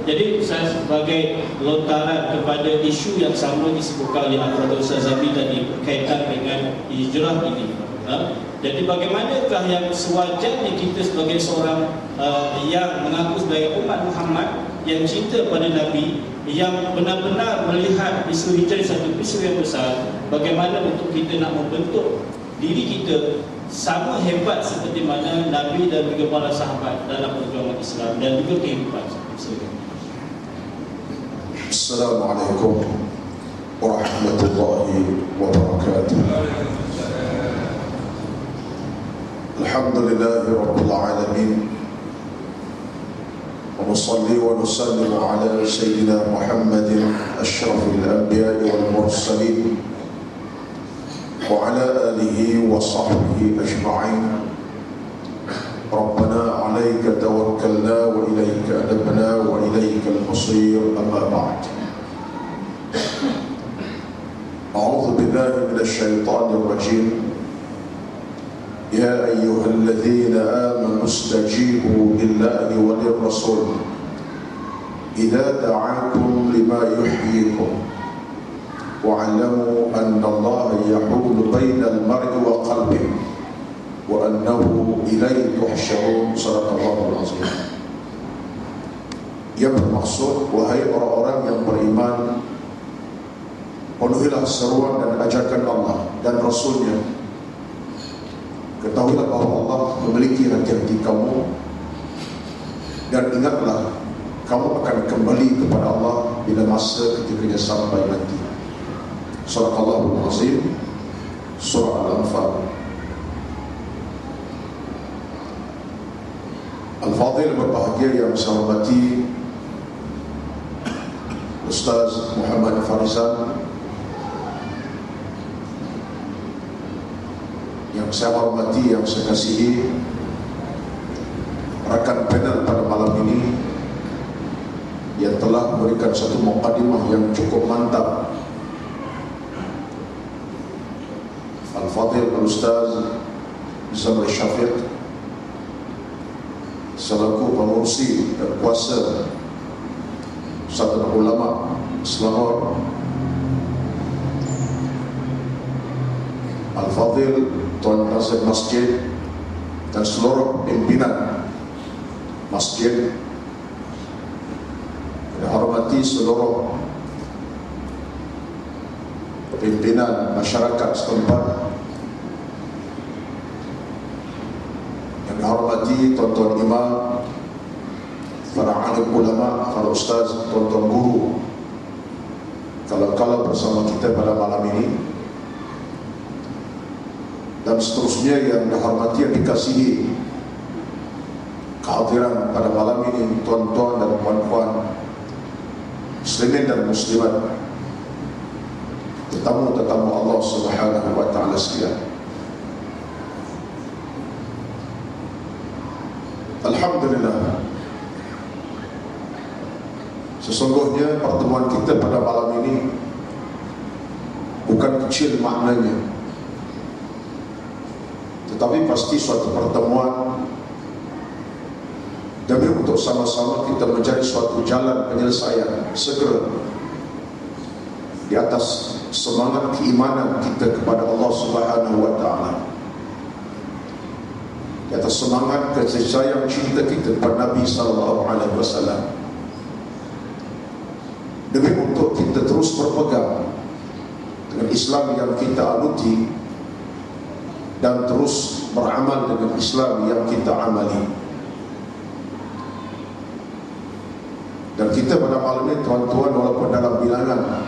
Jadi saya sebagai lontaran kepada isu yang sama disebutkan oleh Abu Ustaz Zabi tadi berkaitan dengan hijrah ini. Jadi bagaimanakah yang sewajarnya kita sebagai seorang yang mengaku sebagai umat Muhammad yang cinta pada Nabi, yang benar-benar melihat isu hijrah satu isu yang besar, bagaimana untuk kita nak membentuk diri kita sama hebat seperti mana Nabi dan juga para sahabat dalam perjuangan Islam dan juga kehidupan. Assalamualaikum warahmatullahi wabarakatuh. Alhamdulillahi rabbil alamin. Wa nusalli wa nusallimu ala sayyidina Muhammadin asyrafil anbiya'i wal mursalin wa ala alihi wa sahbihi ajma'in. Rabbana 'alaika tawakkalna wa ilaika anabna wa ilaikal masir. Amma ba'd. أعوذ بالله من الشيطان الرجيم. يا أيها الذين آمنوا استجيبوا لله وللرسول إذا دعاكم لما يحييكم واعلموا أن الله يحول بين المرء وقلبه وأنه إليه تحشرون. صدق الله العظيم. Yang bermaksud, wahai orang-orang yang beriman, penuhilah seruan dan ajarkan Allah dan Rasulnya. Ketahuilah bahawa Allah memiliki hati-hati kamu, dan ingatlah kamu akan kembali kepada Allah bila masa ketikanya sampai nanti. Sadaqallahul Azim. Surah Al-Anfal. Al-Fadhil berbahagia yang saya hormati Ustaz Muhammad Farizan, yang saya hormati, yang saya kasihi rakan panel pada malam ini yang telah memberikan satu mukadimah yang cukup mantap. Al-Fadhil Al-Ustaz Zamri Syafiq selaku pengurusi dan kuasa Persatuan Ulama Selangor, Al-Fadhil Tuan Nazir Masjid dan seluruh pimpinan masjid, yang hormati seluruh pimpinan masyarakat setempat, yang dihormati tuan-tuan imam, para alim ulama, para ustaz, tuan-tuan guru, kalau bersama kita pada malam ini, dan seterusnya yang dihormati, yang dikasihi kehadiran pada malam ini, tuan-tuan dan puan-puan muslimin dan muslimat, tetamu-tetamu Allah Subhanahu wa taala sekalian. Alhamdulillah, sesungguhnya pertemuan kita pada malam ini bukan kecil maknanya, tetapi pasti suatu pertemuan demi untuk sama-sama kita mencari suatu jalan penyelesaian segera di atas semangat keimanan kita kepada Allah Subhanahu wa taala, di atas semangat kasih sayang cinta kita kepada Nabi sallallahu alaihi wasallam, demi untuk kita terus berpegang dengan Islam yang kita anuti dan terus beramal dengan Islam yang kita amali. Dan kita pada malam ini, tuan-tuan, walaupun dalam bilangan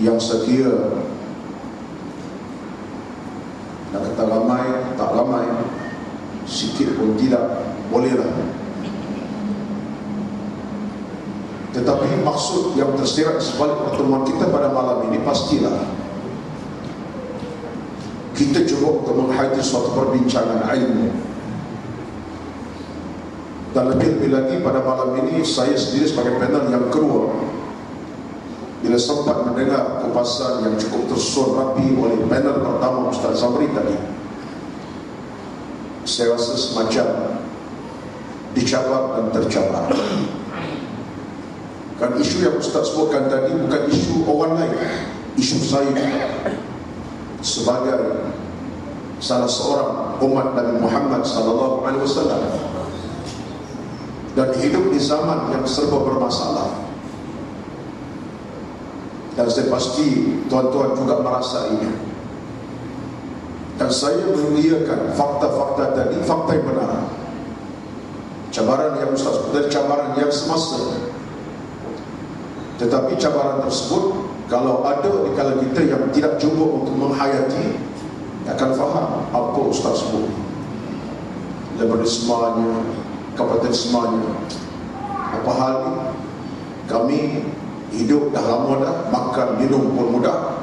yang sekira, nak kata ramai, tak ramai, sikit pun tidak, bolehlah. Tetapi maksud yang tersirat sebalik pertemuan kita pada malam ini, pastilah kita cuba untuk menghayati suatu perbincangan ilmu. Dan lebih-lebih lagi pada malam ini, saya sendiri sebagai panel yang kedua, bila sempat mendengar kupasan yang cukup tersusun rapi oleh panel pertama Ustaz Zamri tadi, saya rasa semacam dicabar dan tercabar. Kan isu yang Ustaz sebutkan tadi bukan isu orang lain, isu saya sebagai salah seorang umat Nabi Muhammad sallallahu alaihi wasallam, dan hidup di zaman yang serba bermasalah. Dan saya pasti tuan-tuan juga merasa ini. Dan saya mengiyakan fakta-fakta tadi, fakta yang benar. Cabaran yang Ustaz sebut, cabaran yang semasa. Tetapi cabaran tersebut, kalau ada di kalangan kita yang tidak cuba untuk menghayati, akan faham apa Ustaz sebut. Liberalismenya, kapitalismenya, apa hal ini? Kami hidup dah lama dah, makan minum pun mudah,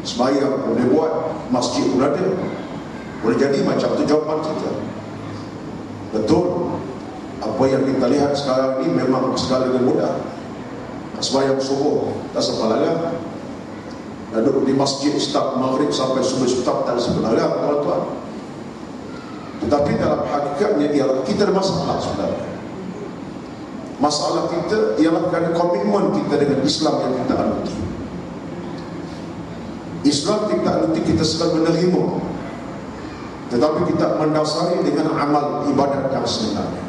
sembahyang boleh buat, masjid pun ada, boleh jadi macam tu jawapan kita. Betul, apa yang kita lihat sekarang ini memang segalanya mudah. Sembahyang subuh tak sempat lagi, duduk di masjid start maghrib sampai subuh start tak sebenarnya tuan-tuan. Tetapi dalam hakikatnya ialah kita ada masalah sebenarnya. Masalah kita ialah kerana komitmen kita dengan Islam yang kita anuti. Islam kita anuti, kita sedang menerima, tetapi kita mendasari dengan amal ibadat yang sebenarnya.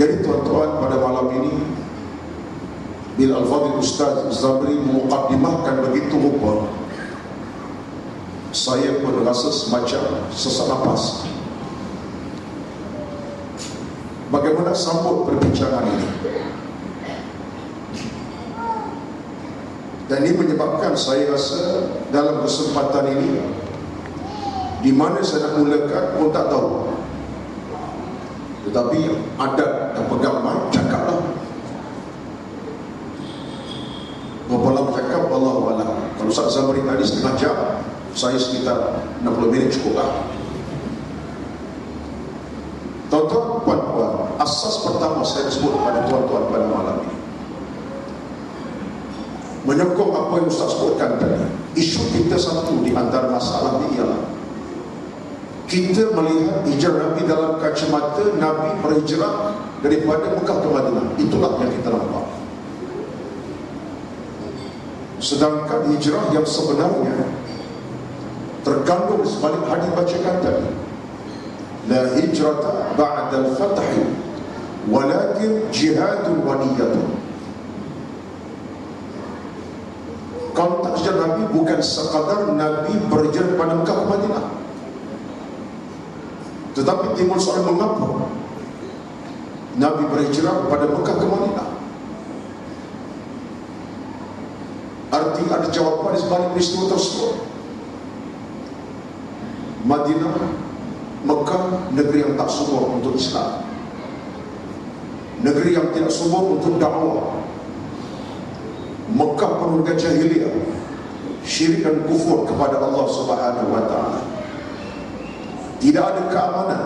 Jadi tuan-tuan, pada malam ini bila Al-Fadhil Ustaz Zabri memuqaddimahkan begitu rupa, saya pun rasa semacam sesak nafas. Bagaimana sambut perbincangan ini? Dan ini menyebabkan saya rasa dalam kesempatan ini, di mana saya nak mulakan pun tak tahu. Tetapi adat dan pegang mic, cakaplah. Berapa lama cakap, Wallahualam. Kalau Ustaz Zabri tadi setengah jam, saya sekitar 60 minit cukup lah. Tuan-tuan, puan-puan, asas pertama saya sebut kepada tuan-tuan pada malam ini, menyokong apa yang Ustaz sebutkan tadi. Isu kita satu di antara masalah ini ialah kita melihat hijrah Nabi dalam kacamata Nabi berhijrah daripada Mekah ke Madinah. Itulah yang kita nampak. Sedangkan hijrah yang sebenarnya terkandung di sebalik hadis bacakan tadi, la hijrata ba'da al-fath walakin jihadun wa niyyatun. Konteks hijrah Nabi bukan sekadar Nabi berhijrah pada Mekah ke Madinah, tetapi timbul soalan mengapa Nabi berhijrah pada Mekah ke Madinah. Arti ada jawapan di sebalik peristiwa tersebut. Madinah, Mekah, negeri yang tak subur untuk Islam, negeri yang tidak subur untuk dakwah. Mekah penuh dengan jahiliyah, syirik dan kufur kepada Allah Subhanahu wa taala. Tidak ada keamanan.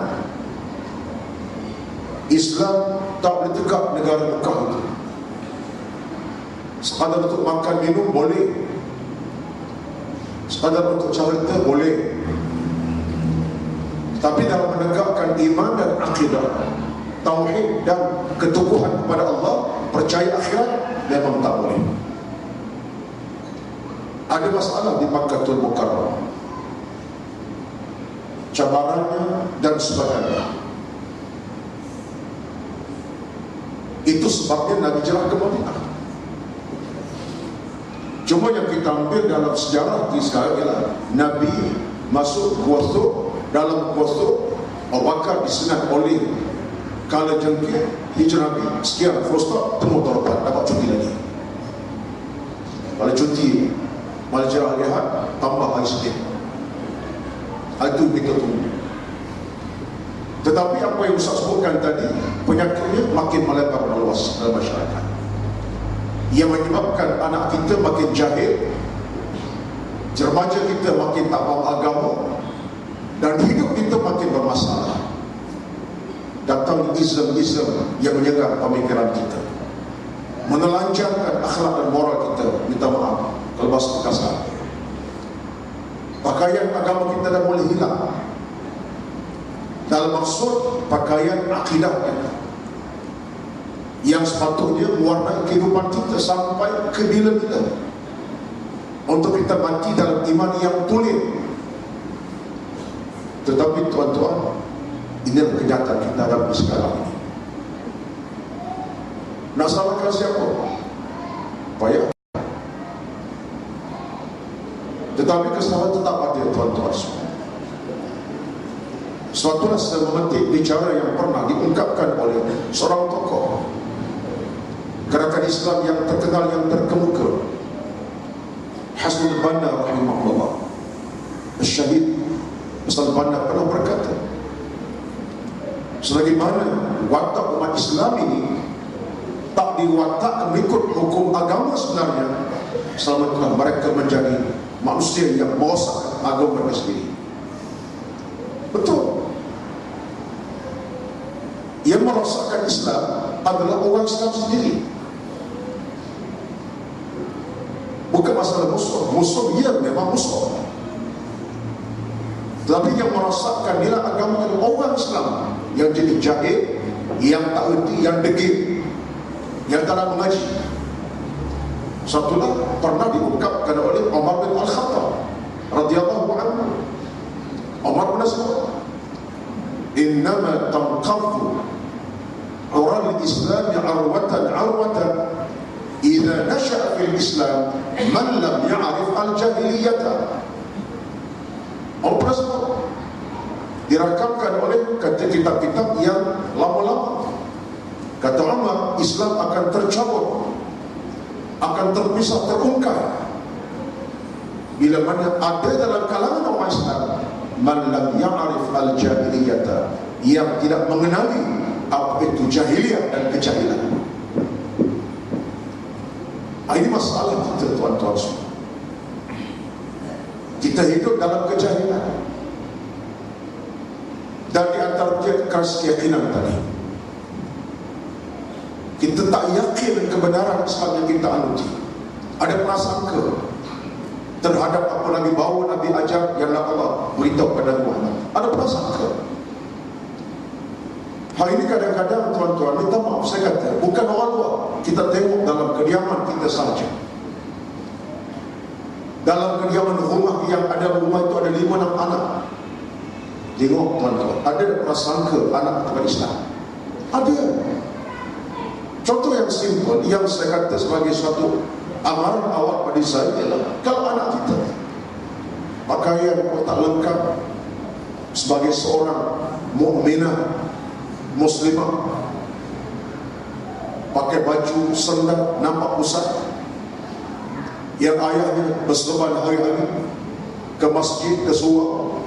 Islam tak boleh tegak negara Mekah itu. Sekadar untuk makan minum boleh, sekadar untuk carita boleh, tapi dalam menegakkan iman dan akidah, tauhid dan keteguhan kepada Allah, percaya akhirat, memang tak boleh. Ada masalah di Makkahul Mukarramah, cabarannya dan sebagainya. Itu sebabnya Nabi hijrah ke Madinah. Cuma yang kita ambil dalam sejarah di sekarang ialah Nabi masuk Gua Thur. Dalam Gua Thur, Abu Bakar disengat oleh kala jengkit, hijrah Nabi sekian, full stop, temu taubat, dapat cuti lagi. Kalau cuti Malaysia lihat tambah hari sedih. Itu kita tunggu. Tetapi apa yang Ustaz sebutkan tadi, penyakitnya makin melebar meluas dalam masyarakat, yang menyebabkan anak kita makin jahil, remaja kita makin tak faham agama, dan hidup kita makin bermasalah. Datang Islam yang menyegar pemikiran kita, menelanjangkan akhlak dan moral kita. Minta maaf kalau bahasa kasar, pakaian agama kita dah boleh hilang. Dalam maksud pakaian akidah kita, yang sepatutnya mewarnai kehidupan kita sampai ke bila-bila, untuk kita mati dalam iman yang tulen. Tetapi tuan-tuan, inilah kenyataan kita hadapi sekarang ini. Nak salahkan siapa? Payah. Tetapi kesalahan tetap ada, tuan-tuan semua. Suatulah saya memetik bicara yang pernah diungkapkan oleh seorang tokoh gerakan Islam yang terkenal, yang terkemuka, Hasnul Banna rahimahullah. Syahid Hasnul Banna pernah berkata, selagi mana watak umat Islam ini tak diwatak mengikut hukum agama sebenarnya, selama itulah mereka menjadi manusia yang merosak agama mereka sendiri. Betul. Yang merosakkan Islam adalah orang Islam sendiri, Bukan masalah musuh. Musuh dia memang musuh. Tetapi yang merosakkan nilai agama adalah orang Islam yang jadi jahil, yang tak erti, yang degil, yang tak nak mengaji. Satulah pernah diungkapkan oleh Umar bin Al-Khattab radhiyallahu anhu. Umar pernah sebut, innama tanqadhu ural Islam arwatan idza nasha'a fil Islam man lam ya'rif al-jahiliyata. Umar sebut, dirakamkan oleh kitab-kitab yang lama-lama. Kata Umar, Islam akan tercabut, akan terpisah, terungkap bila mana ada dalam kalangan orang Islam man lam ya'rif al-jahiliyata, yang tidak mengenali apa itu jahiliyah dan kejahilan. Ini masalah kita, tuan-tuan semua. Kita hidup dalam kejahilan, dan di antara keras keyakinan tadi, kita tak yakin kebenaran Islam yang kita anuti. Ada prasangka terhadap apa Nabi bawa, Nabi ajar, yang Allah beritahu kepada Muhammad. Ada prasangka. Hal ini kadang-kadang, tuan-tuan, minta maaf saya kata, bukan orang luar. Kita tengok dalam kediaman kita sahaja. Dalam kediaman rumah yang ada, rumah itu ada 5-6 anak. Tengok, tuan-tuan, ada prasangka anak kepada Islam. Ada. Contoh yang simple, yang saya kata sebagai suatu amaran awak pada saya ialah, kalau anak kita pakaian tak lengkap sebagai seorang mukminah muslimah, pakai baju sendal nampak pusat, yang ayahnya berserban hari-hari ke masjid, ke surau,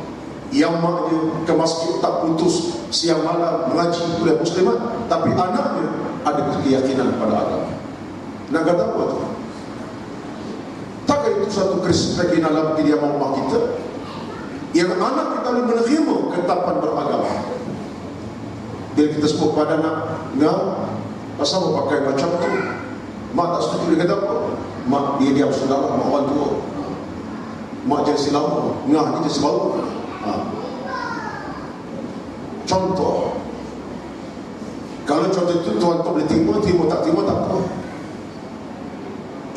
yang maknya ke masjid tak putus siang malam mengaji oleh muslimat, tapi anaknya ada keyakinan pada agama. Nak kata apa tu? Tak itu satu keyakinan dalam kediaman rumah kita, yang anak kita boleh menerima ketetapan beragama. Bila kita sebut pada anak, ngah, pasal mau pakai macam tu, mak tak setuju. Dia kata apa? Mak dia diam sudahlah, mak orang tua. Mak jangan silama, ngah ni jangan sebau. Contoh, kalau contoh itu tuan-tuan boleh terima tak apa.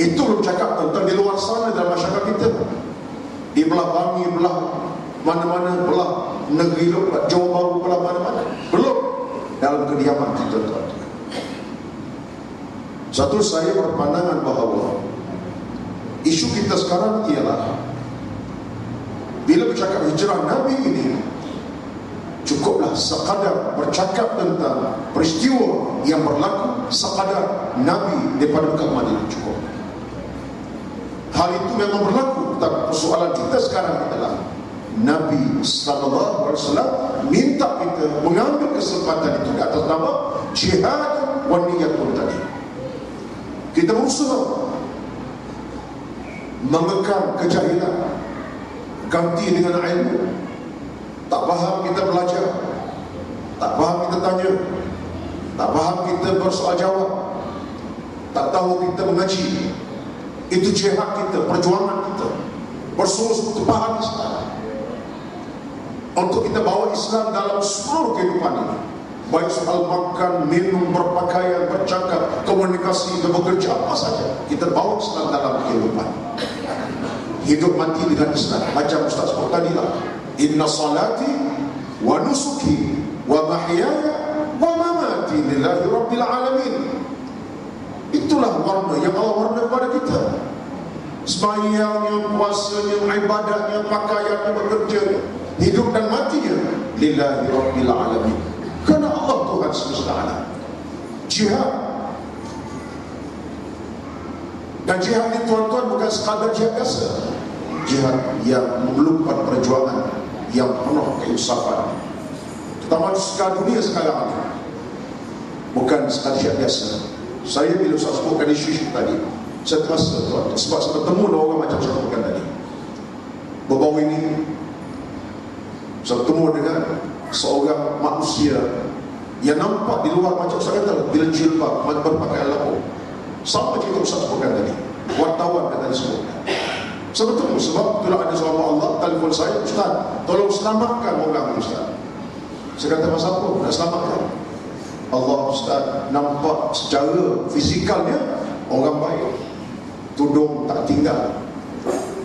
Itu belum cakap tentang di luar sana dalam masyarakat kita, di belah Bangi, belah mana-mana, belah negeri Johor Bahru, belah mana-mana, belum dalam kediaman kita, tuan-tuan. Satu, saya berpandangan bahawa isu kita sekarang ialah, bila bercakap hijrah Nabi ini, cukuplah sekadar bercakap tentang peristiwa yang berlaku, sekadar Nabi daripada Mekah Madinah, cukup. Hal itu memang berlaku, tetapi persoalan kita sekarang adalah Nabi SAW minta kita mengambil kesempatan itu di atas nama jihad wa niyatun tadi. Kita berusaha mengekang kejahilan, ganti dengan ilmu. Tak faham kita belajar, tak faham kita tanya, tak faham kita bersoal jawab, tak tahu kita mengaji. Itu jihad kita, perjuangan kita, bersungguh-sungguh faham Islam, untuk kita bawa Islam dalam seluruh kehidupan ini, baik soal makan, minum, berpakaian, bercakap, komunikasi, bekerja, apa saja. Kita bawa Islam dalam kehidupan, hidup mati dengan Islam. Macam Ustaz sebut tadi lah, inna salati wa nusuki wa mahyaya wa mamati lillahi rabbil alamin. Itulah warna yang Allah warna kepada kita. Sembahyangnya, puasanya, ibadatnya, pakaiannya, bekerjanya, hidup dan matinya lillahi rabbil alamin, kerana Allah Tuhan semesta alam. Jihad, dan jihad ini, tuan-tuan, bukan sekadar jihad biasa. Jihad yang memerlukan perjuangan yang penuh keinsafan. Terutama di dunia sekarang ini, bukan sekadar jihad biasa. Saya bila saya sebutkan isu tadi, saya terasa, tuan-tuan, sebab saya bertemu dengan orang macam saya sebutkan tadi. Baru-baru ini saya bertemu dengan seorang manusia yang nampak di luar macam saya kata, bila jilbab, berpakaian lapuk, sama cerita Ustaz sebutkan tadi. wartawan kata disebut. Sebetulnya sebab itulah ada seorang Allah telefon saya, Ustaz, tolong selamatkan orang Ustaz. Saya kata, masa apa nak selamatkan? Allah, Ustaz, nampak secara fizikalnya orang baik, tudung tak tinggal,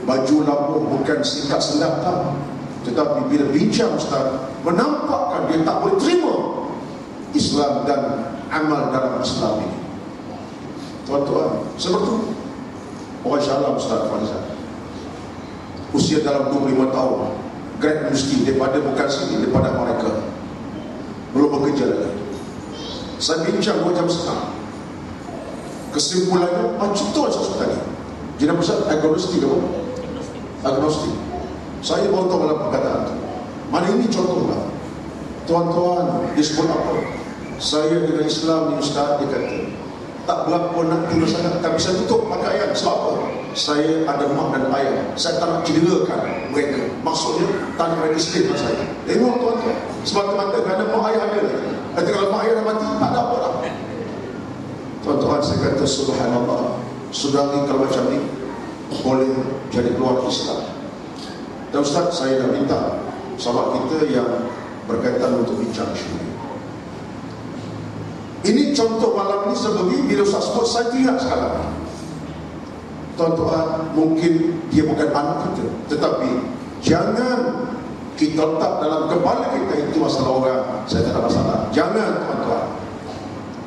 baju labuh bukan singkat sendak tak. Tetapi bila bincang Ustaz, menampakkan dia tak boleh terima Islam dan amal dalam Islam ini. Tuan-tuan, seperti orang Syalam Ustaz Faizal, usia dalam 25 tahun, grad universiti daripada bukan sini, daripada mereka, belum bekerja lagi. Saya bincang 2 jam setengah. Kesimpulannya macam tu saya tadi. Jadi Ustaz agnostik apa? Agnostik. Saya baru tahu dalam perkataan itu. Mana ini contohlah. Tuan-tuan, dia sebut apa? Saya dengan Islam ni Ustaz, dia kata, tak berapa nak tinggal sangat, tapi saya tutup pakaian. Sebab apa? Saya ada mak dan ayah. Saya tak nak cederakan mereka. Maksudnya, tak nak mereka sedih dengan saya. Tengok tuan-tuan, semata-mata kerana mak ayah ada lagi. Nanti kalau mak ayah dah mati, tak ada apa lah. Tuan-tuan, saya kata subhanallah, sudah ni kalau macam ni boleh jadi keluar Islam. Dan Ustaz, saya dah minta sahabat kita yang berkaitan untuk bincang isu ini. Contoh malam ni sebagi bila Ustaz sebut, saya ingat sekarang. Tuan-tuan, mungkin dia bukan anak kita, tetapi jangan kita letak dalam kepala kita itu masalah orang, saya tak ada masalah. Jangan tuan-tuan.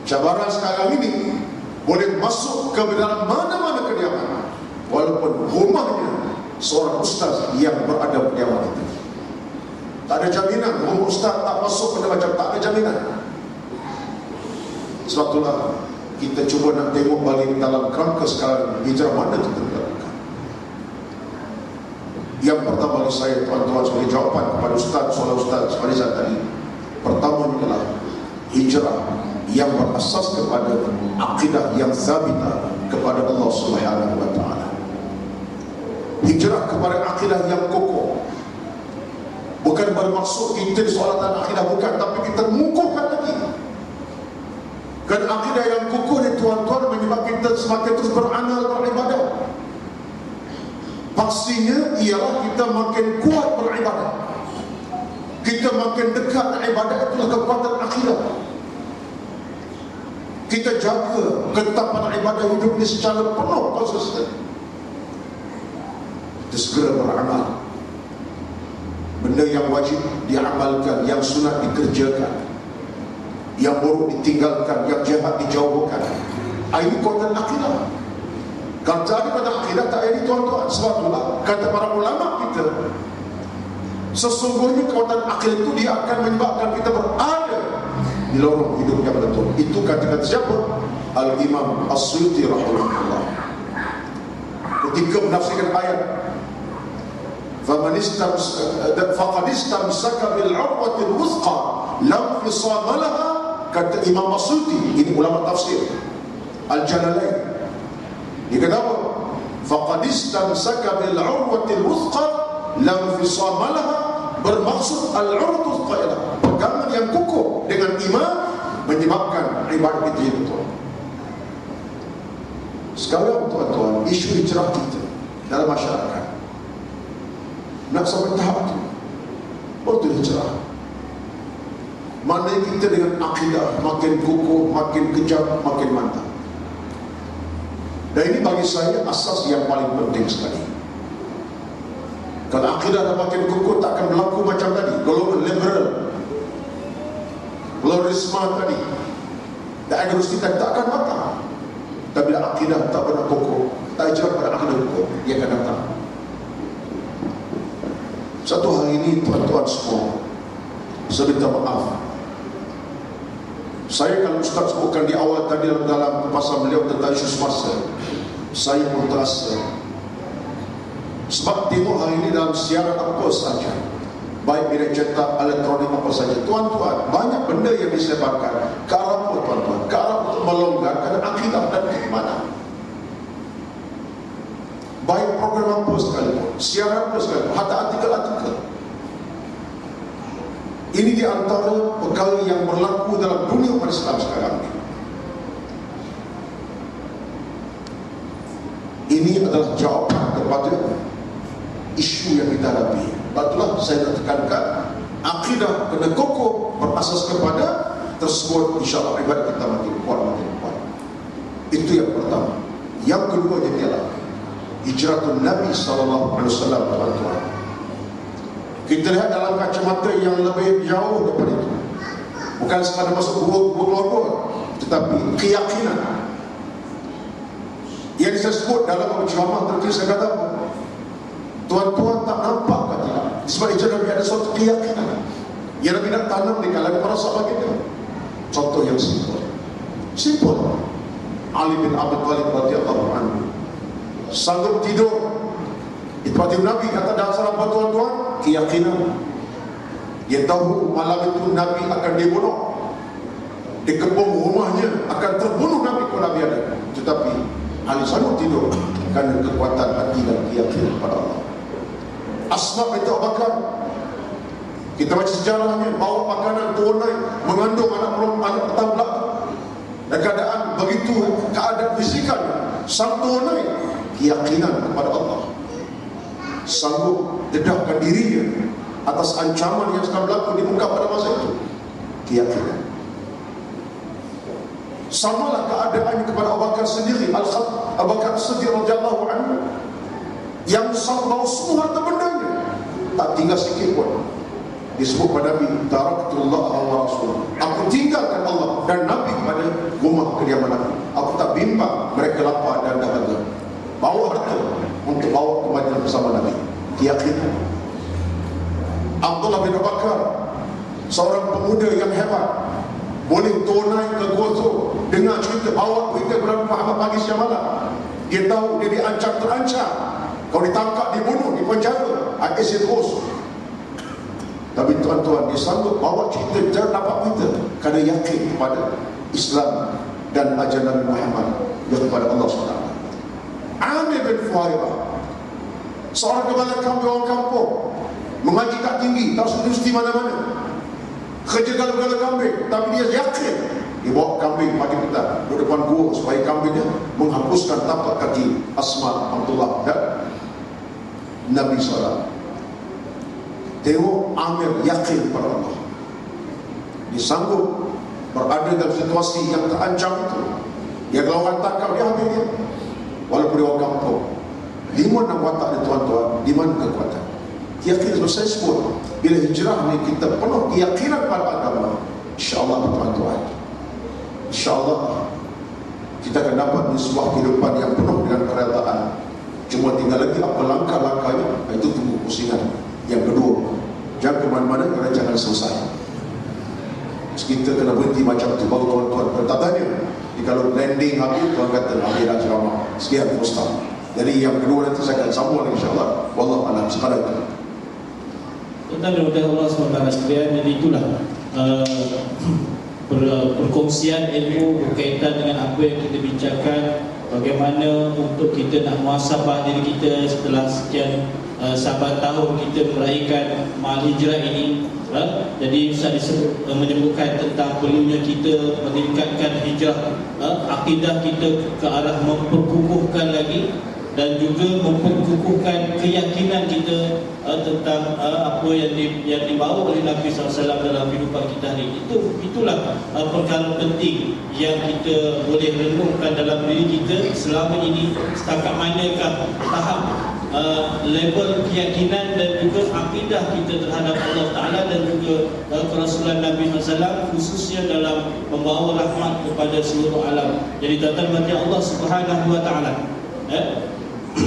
Cabaran sekarang ini boleh masuk ke dalam mana-mana kediaman, walaupun rumahnya seorang ustaz yang berada di kediaman itu. Tak ada jaminan rumah ustaz tak masuk pada macam, tak ada jaminan. Sebab itulah kita cuba nak tengok balik dalam kerangka sekarang, hijrah mana kita berlakukan. Yang pertama bagi saya tuan-tuan, sebagai jawapan kepada ustaz, soalan ustaz Farizal tadi, pertama adalah hijrah yang berasas kepada akidah yang sabita kepada Allah Subhanahu wa taala. Hijrah kepada akidah yang kokoh. Bukan bermaksud kita soalatan akidah, bukan, tapi kita mengukuhkan lagi. Kerana akidah yang kokoh ni tuan-tuan menyebabkan kita semakin terus beramal, beribadah. Pastinya ialah kita makin kuat beribadah. Kita makin dekat dengan ibadah, itulah kekuatan akidah. Kita jaga ketapan ibadah hidup ini secara penuh konsisten. Kita segera beramal. Benda yang wajib diamalkan, yang sunat dikerjakan, yang buruk ditinggalkan, yang jahat dijauhkan. Ini kekuatan akidah. Kalau tak ada kekuatan akidah, tak ada tuan-tuan. Sebab itulah kata para ulama kita, sesungguhnya kekuatan akidah itu dia akan menyebabkan kita berada di lorong hidup yang betul. Itu kata-kata siapa? Al-Imam As-Suyuti rahimahullah ketika menafsirkan ayat faqad istamsaka bil 'urwatil wuthqa lam fisama laha. Kata Imam As-Suyuti, ini ulama tafsir Al-Jalalain, dia kata apa? Faqad istamsaka bil 'urwatil wuthqa lam fisama laha, bermaksud al-'urwatul wuthqa ialah pegangan yang kukuh dengan iman menyebabkan ibadah itu yang betul. Sekarang tuan-tuan, isu hijrah kita dalam masyarakat nak sampai tahap itu, betul hijrah. Mana kita dengan akidah makin kukuh, makin kejam, makin mantap. Dan ini bagi saya asas yang paling penting sekali. Kalau akidah dah makin kukuh, tak akan berlaku macam tadi golongan liberal, pluralisme tadi, dan agnostik tak akan matang. Tapi bila akidah tak pernah kokoh, tak hijrah pada akidah kokoh, dia akan datang. Satu hari ini tuan-tuan semua, saya minta maaf. Saya kalau Ustaz sebutkan di awal tadi dalam pasal beliau tentang isu semasa, saya pun terasa. Sebab tengok hari ini dalam siaran apa saja, baik media cetak, elektronik, apa saja, tuan-tuan, banyak benda yang disebarkan ke arah apa tuan-tuan? Ke arah untuk melonggarkan akidah dan keimanan. Baik program apa sekalipun, siaran apa sekalipun, hatta artikel-artikel. Ini di antara perkara yang berlaku dalam dunia umat Islam sekarang ini. Ini adalah jawapan kepada isu yang kita hadapi. Itulah saya nak tekankan, akidah kena kokoh berasas kepada tersebut, insya-Allah ibadat kita makin kuat. Itu yang pertama. Yang kedua ialah hijratun Nabi SAW, tuan-tuan. Kita lihat dalam kacamata yang lebih jauh daripada itu. Bukan sekadar masuk gua, tetapi keyakinan yang disebut dalam ceramah tertulis. Saya kata, tuan-tuan tak nampak ke tidak? Sebab itu Nabi ada suatu keyakinan yang Nabi nak tanam di kalangan para sahabat kita. Contoh yang simple. Ali bin Abi Thalib radhiyallahu anhu sanggup tidur di tempat Nabi. Kata dasar apa tuan-tuan? Keyakinan. Dia tahu malam itu Nabi akan dibunuh, di kebun rumahnya akan terbunuh Nabi kalau Nabi ada. Tetapi Ali sanggup tidur kerana kekuatan hati dan keyakinan pada Allah. Asma binti Abu Bakar, kita baca sejarahnya, bawa makanan tunai, mengandung anak petambak, dan keadaan begitu, keadaan fizikal sang tunai, keyakinan kepada Allah, sanggup dedahkan dirinya atas ancaman yang sedang berlaku di muka pada masa itu. Keyakinan. Samalah keadaannya kepada Abu Bakar sendiri, Abu Bakar Siddiq radhiyallahu anhu, yang bawa semua harta bendanya, tak tinggal sikit pun. Disebut pada Nabi, taraktullah wa rasul, aku tinggalkan Allah dan Nabi pada rumah kediaman Nabi. Aku tak bimbang mereka lapar dan dahaga. Bawa harta untuk bawa ke Madinah bersama Nabi. Keyakinan. Abdullah bin Abu Bakar, seorang pemuda yang hebat, boleh tunai ke Gozo, dengar cerita, bawa berita kepada Muhammad pagi siang malam. Dia tahu dia terancam. Kalau ditangkap, dibunuh, dipenjara, IS terus. Tapi tuan-tuan, dia sanggup bawa cerita, jangan dapat berita, kerana yakin kepada Islam dan ajaran Nabi Muhammad dan kepada Allah SWT. Amir bin Fuhairah, seorang kepala kambing orang kampung, mengaji tak tinggi, tak universiti mana-mana, kerja gala-gala kambing, tapi dia yakin. Dia bawa kambing pagi petang di depan gua supaya kambingnya menghapuskan tapak kaki Asma, Abdullah dan Nabi SAW. Tengok Amir yakin pada Allah. Dia sanggup berada dalam situasi yang terancam itu. Dia kalau orang tangkap, dia ambil dia. Walaupun dia orang kampung. Di mana watak dia tuan-tuan? Di mana kekuatan? Yakin, sebab saya sebut, bila hijrah ni kita penuh keyakinan pada agama, insya-Allah tuan-tuan, insya-Allah kita akan dapat sebuah kehidupan yang penuh dengan keredaan. Cuma tinggal lagi apa langkah-langkahnya, itu tunggu pusingan. Yang kedua, jangan ke mana-mana kerana jangan selesai. Kita kena berhenti macam tu, baru tuan-tuan bertatanya. Kalau landing habis, tuan kata habis dah ceramah, sekian ustaz. Jadi yang kedua nanti saya akan sambung insya-Allah. Wallahu a'lam. Sekadar itu. Tuan-tuan dan Allah SWT sekalian, jadi itulah perkongsian ilmu berkaitan dengan apa yang kita bincangkan, bagaimana untuk kita nak muhasabah diri kita setelah sekian saban tahun kita meraihkan Mahal Hijrah ini. Jadi Ustaz menyebutkan tentang perlunya kita meningkatkan hijrah, akidah kita ke arah memperkukuhkan lagi, dan juga memperkukuhkan keyakinan kita tentang apa yang dibawa oleh Nabi SAW dalam kehidupan kita hari ini. Itulah perkara penting yang kita boleh renungkan dalam diri kita selama ini, setakat manakah tahap level keyakinan dan juga akidah kita terhadap Allah Ta'ala dan juga kerasulan Nabi SAW, khususnya dalam membawa rahmat kepada seluruh alam. Jadi tuan-tuan mati Allah Subhanahu Wa Ta'ala,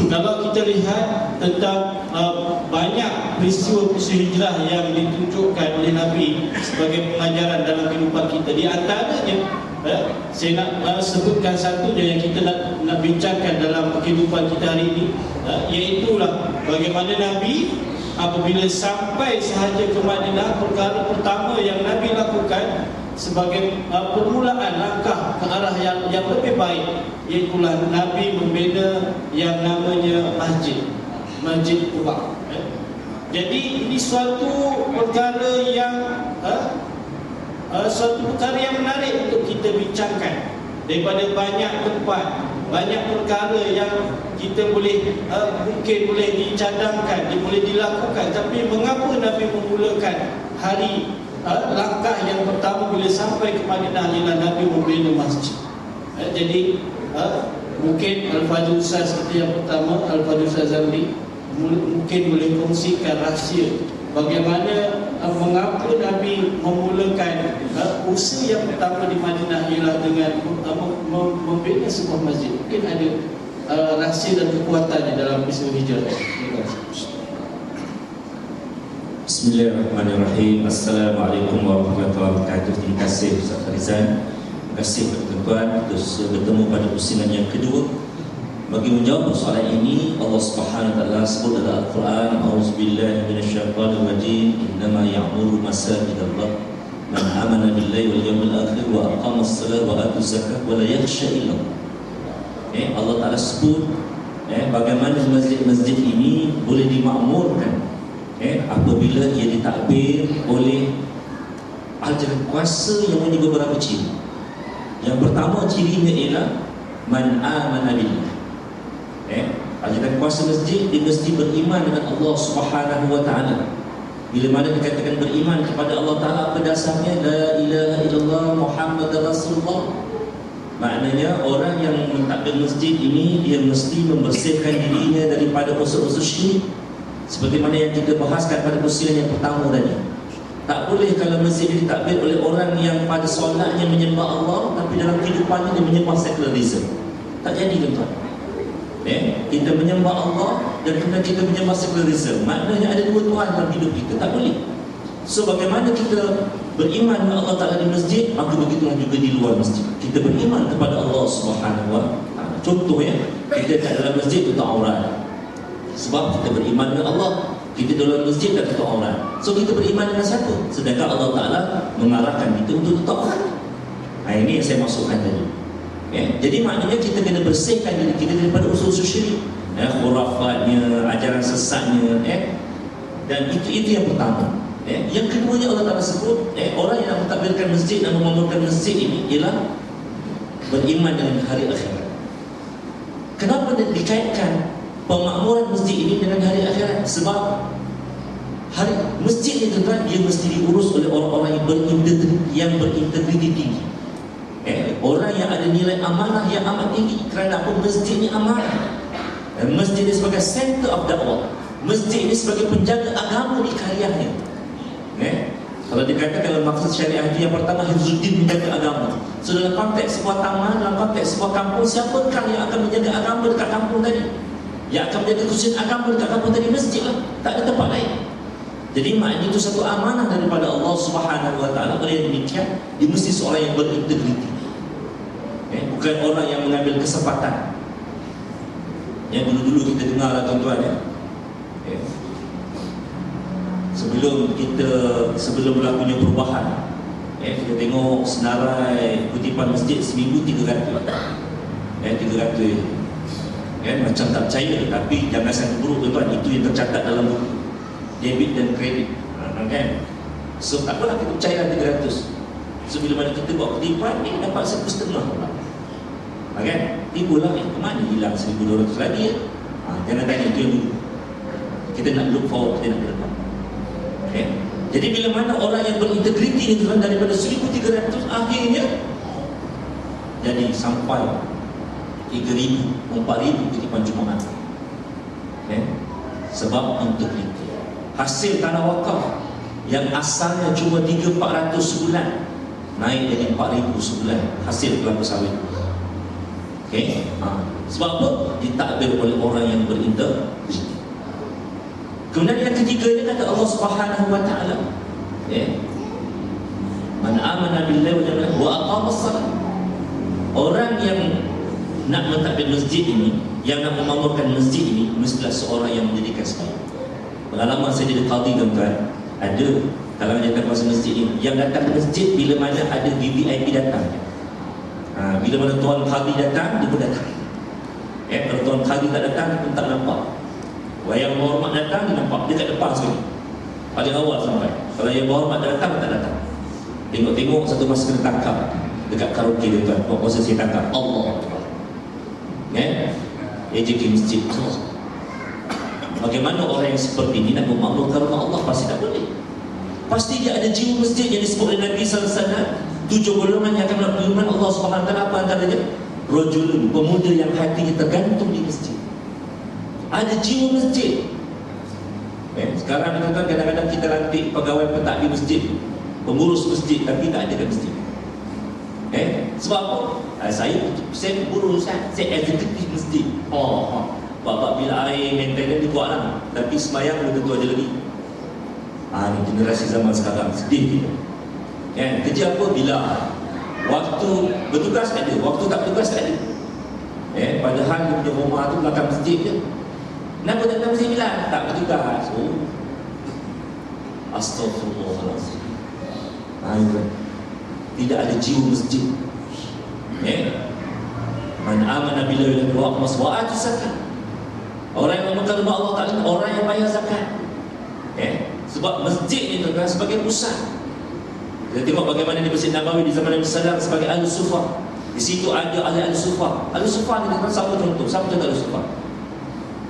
kalau kita lihat tentang banyak peristiwa-peristiwa hijrah yang ditunjukkan oleh Nabi sebagai pengajaran dalam kehidupan kita, di antaranya saya nak sebutkan satu je yang kita nak bincangkan dalam kehidupan kita hari ini, iaitulah bagaimana Nabi apabila sampai sahaja ke Madinah, perkara pertama yang Nabi lakukan sebagai permulaan langkah ke arah yang lebih baik, iaitulah Nabi membina yang namanya Masjid Quba. Jadi ini suatu perkara yang suatu perkara yang menarik untuk kita bincangkan. Daripada banyak tempat banyak perkara yang kita boleh mungkin boleh dicadangkan, boleh dilakukan, tapi mengapa Nabi memulakan hari langkah yang pertama bila sampai ke Madinah ialah Nabi membina masjid. Jadi mungkin Al-Fadhil Ustaz seperti yang pertama, Al-Fadhil Ustaz Zamri mungkin boleh kongsikan rahsia bagaimana mengapa Nabi memulakan usaha yang pertama di Madinah ialah dengan membina sebuah masjid. Mungkin ada rahsia dan kekuatannya dalam peristiwa hijrah. Terima kasih. Bismillahirrahmanirrahim. Assalamualaikum warahmatullahi wabarakatuh. Terima kasih Ustaz Farizan. Terima kasih tuan-tuan untuk bertemu pada pusingan yang kedua. Bagi menjawab soalan ini, Allah Subhanahu wa taala sebut dalam Al-Quran, A'udzubillahi minasyaitonir rajim, innama ya'muru masajidallah man amana billahi wal yawmil akhir wa aqamas salata wa atuz zakat wa la yakhsha illa Allah Taala sebut bagaimana masjid-masjid ini boleh dimakmurkan apabila ia ditakbir oleh ahli kuasa yang memiliki beberapa ciri. Yang pertama cirinya ialah man amana billah. Ahli kuasa masjid dia mesti beriman dengan Allah Subhanahu wa taala. Bila mana dikatakan beriman kepada Allah Taala, apa dasarnya? La ilaha illallah Muhammadar Rasulullah. Maknanya orang yang mentakbir masjid ini dia mesti membersihkan dirinya daripada unsur-unsur syirik. Seperti mana yang kita bahaskan pada pusingan yang pertama tadi. Tak boleh kalau masjid ditakbir oleh orang yang pada solatnya menyembah Allah tapi dalam kehidupannya dia menyembah secularism. Tak jadi tuan-tuan. Kita menyembah Allah dan kita menyembah secularism. Maknanya ada dua Tuhan dalam hidup kita. Tak boleh. So bagaimana kita beriman kepada Allah Ta'ala di masjid, maka begitulah juga di luar masjid. Kita beriman kepada Allah Subhanahu wa taala. Contoh kita kat dalam masjid tutup aurat. Sebab kita beriman dengan Allah. Kita dalam masjid dan tutup aurat. So kita beriman dengan siapa? Sedangkan Allah Ta'ala mengarahkan kita untuk tutup aurat. Ini yang saya maksudkan tadi. Jadi maknanya kita kena bersihkan diri kita daripada unsur-unsur syirik, khurafatnya, ajaran sesatnya, dan itu yang pertama. Yang keduanya Allah Ta'ala sebut orang yang mentadbirkan masjid dan membangunkan masjid ini ialah beriman dengan hari akhirat. Kenapa dikaitkan pemakmuran masjid ini dengan hari akhirat? Sebab hari masjid itu kan dia mesti diurus oleh orang-orang yang berintegriti tinggi. Orang yang ada nilai amanah yang amat tinggi. Kerana apa? Masjid ini amanah. Masjid ini sebagai center of dakwah. Masjid ini sebagai penjaga agama di karyanya. Kalau dikatakan dalam maksud syariah yang pertama, Hifzuddin menjaga agama. So dalam konteks sebuah taman, dalam konteks sebuah kampung, siapakah yang akan menjaga agama dekat kampung tadi? Yang akan menjaga khususnya agama dekat kampung tadi? Masjid lah. Tak ada tempat lain. Jadi maknanya itu satu amanah daripada Allah Subhanahu wa taala. Oleh demikian, dia mesti seorang yang berintegriti. Bukan orang yang mengambil kesempatan. Yang dulu-dulu kita dengar lah tuan-tuan Sebelum berlakunya perubahan, kita tengok senarai kutipan masjid seminggu 300. 300. Macam tak percaya, tapi jangan sangat buruk tuan-tuan. Itu yang tercatat dalam buku debit dan kredit. So tak apalah kita percayalah 300. So bila mana kita buat kutipan dapat 1,5 pula. Timbullah kemana hilang 1,200 lagi jangan tanya, itu yang dulu. Kita nak look forward, kita nak ke depan. Jadi bila mana orang yang berintegriti itu daripada 1,300 akhirnya jadi sampai 3,000, 4,000 kutipan Jumaat. Sebab integriti. Hasil tanah wakaf yang asalnya cuma 300-400 sebulan naik jadi 4,000 sebulan hasil kelapa sawit. Sebab apa? Ditakbir oleh orang yang berintegriti. Kemudian yang ketiganya kata Allah Subhanahu wa taala, man amana billahi wa aqamas salat. Orang yang nak mentadbir masjid ini, yang nak memakmurkan masjid ini, mestilah seorang yang mendirikan sembahyang. Pengalaman saya jadi qadhi tuan-tuan, ada kalangan yang kuasa masjid ini yang datang ke masjid bila mana ada VVIP datang. Bila mana tuan qadhi datang, dia pun datang. Kalau tuan qadhi tak datang, dia pun tak nampak. Yang berhormat datang, dia nampak. Dia kat depan sekali, paling awal sampai. Kalau yang berhormat datang, tak datang. Tengok-tengok satu masa kena tangkap dekat karaoke dia tuan, buat posisi tangkap Allah. AJK masjid. Bagaimana orang yang seperti ini nak memakmurkan rumah Allah? Pasti tak boleh. Pasti dia ada jiwa masjid yang disebut oleh Nabi SAW. 7 golongan yang akan melakukan firman Allah SWT. Apa antaranya? Rajulun, pemuda yang hatinya tergantung di masjid. Ada jiwa masjid. Sekarang kadang-kadang kita lantik pegawai pentadbir masjid, pengurus masjid, tapi tak ada kat masjid. Sebab apa? Saya pengurus, saya eksekutif masjid. Bapak bila air maintenance dia buat lah, tapi semayang belum tentu ada lagi. Ini generasi zaman sekarang, sedih kita. Kerja apa? Bila waktu bertugas ada, waktu tak bertugas tak ada. Padahal dia punya rumah tu belakang masjid je. Kenapa tak datang masjid bila? Tak bertugas. Astaghfirullahaladzim. Tidak ada jiwa masjid. Man amana billahi wa aqama zakat. Orang yang memegang rumah Allah Ta'ala, orang yang bayar zakat. Sebab masjid itu kan sebagai pusat. Kita tengok bagaimana di Masjid Nabawi di zaman Nabi SAW sebagai Al-Sufa. Di situ ada ahli Al-Sufa. Al-Sufa ni kan siapa contoh? Siapa contoh Al-Sufa?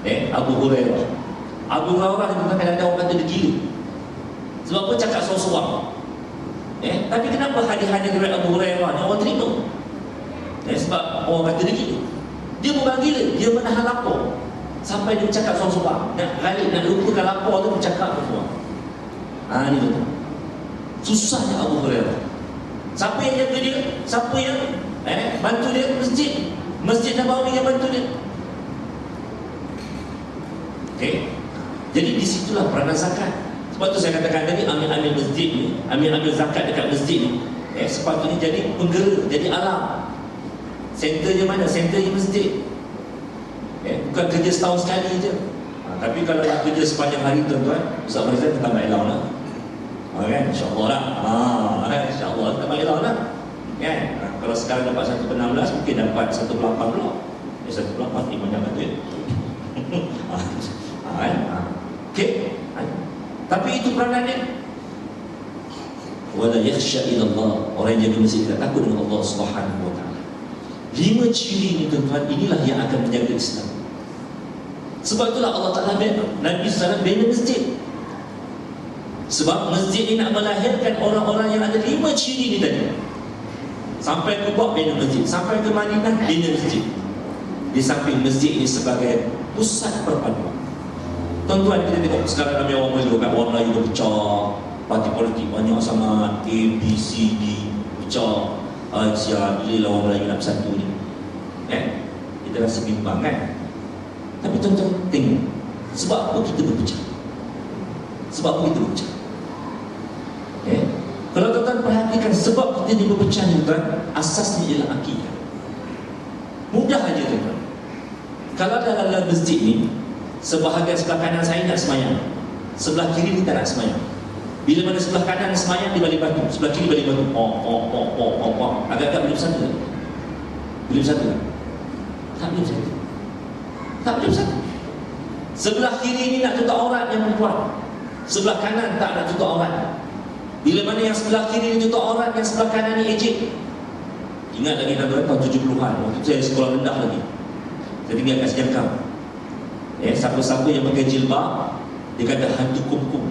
Abu Hurairah. Abu Hurairah ni kan ada orang kata dia gila. Sebab apa? Cakap seorang-seorang. Tapi kenapa hadis-hadis dari Abu Hurairah ni orang terima? Sebab orang kata dia gila. Dia bukan gila, dia menahan lapar. Sampai dia bercakap seorang-seorang. Nak lupakan lapar tu bercakap seorang. Ni tu. Susahnya Abu Hurairah. Siapa yang jaga dia? Siapa yang bantu dia? Masjid. Masjid Nabawi yang bantu dia. Jadi disitulah peranan zakat. Sebab tu saya katakan tadi, ambil masjid ni, ambil zakat dekat masjid ni, sepatutnya jadi penggerak, jadi alam. Senternya mana? Senternya masjid. Bukan kerja setahun sekali je. Tapi kalau nak kerja sepanjang hari tuan-tuan, Ustaz Farizal kita tambah elang lah. InsyaAllah lah. InsyaAllah tambah elang lah. Kalau sekarang dapat 1/16, mungkin dapat 1/8 pula. 1/8 ni banyak kan duit. Tapi itu peranannya. Wala yakhsha ila Allah. Orang yang jaga masjid tidak takut dengan Allah Subhanahu wa ta'ala. 5 ciri ini tuan-tuan, inilah yang akan menjaga Islam. Sebab itulah Allah Ta'ala Nabi SAW bina masjid. Sebab masjid ini nak melahirkan orang-orang yang ada 5 ciri ini tadi. Sampai ke Kuba bina masjid, sampai ke Madinah bina masjid. Di samping masjid ini sebagai pusat perpaduan. Tuan-tuan, kita tengok sekarang ramai orang Melayu kat orang Melayu dah pecah. Parti politik banyak sangat, A, B, C, D pecah. Siap, bila orang Melayu nak bersatu ni. Kita rasa bimbang kan? Tapi tuan-tuan tengok, sebab apa kita berpecah? Sebab apa kita berpecah? Kalau tuan-tuan perhatikan sebab kita ni berpecah ni tuan, asasnya ialah akidah. Mudah aja tuan-tuan. Kalau dalam masjid ni, sebahagian sebelah kanan saya nak semayang, sebelah kiri ni tak nak semayang. Bila mana sebelah kanan semayang di balik batu, sebelah kiri balik batu. Agak-agak boleh bersatu tak? Boleh bersatu tak? Tak boleh bersatu. Tak boleh bersatu. Sebelah kiri ni nak tutup aurat yang perempuan, sebelah kanan tak nak tutup aurat. Bila mana yang sebelah kiri ni tutup aurat, yang sebelah kanan ni ejek. Ingat lagi tahun 70-an, waktu saya sekolah rendah lagi. Saya tinggal kat Sejangkang. Siapa-siapa yang pakai jilbab, dia kata hantu kum-kum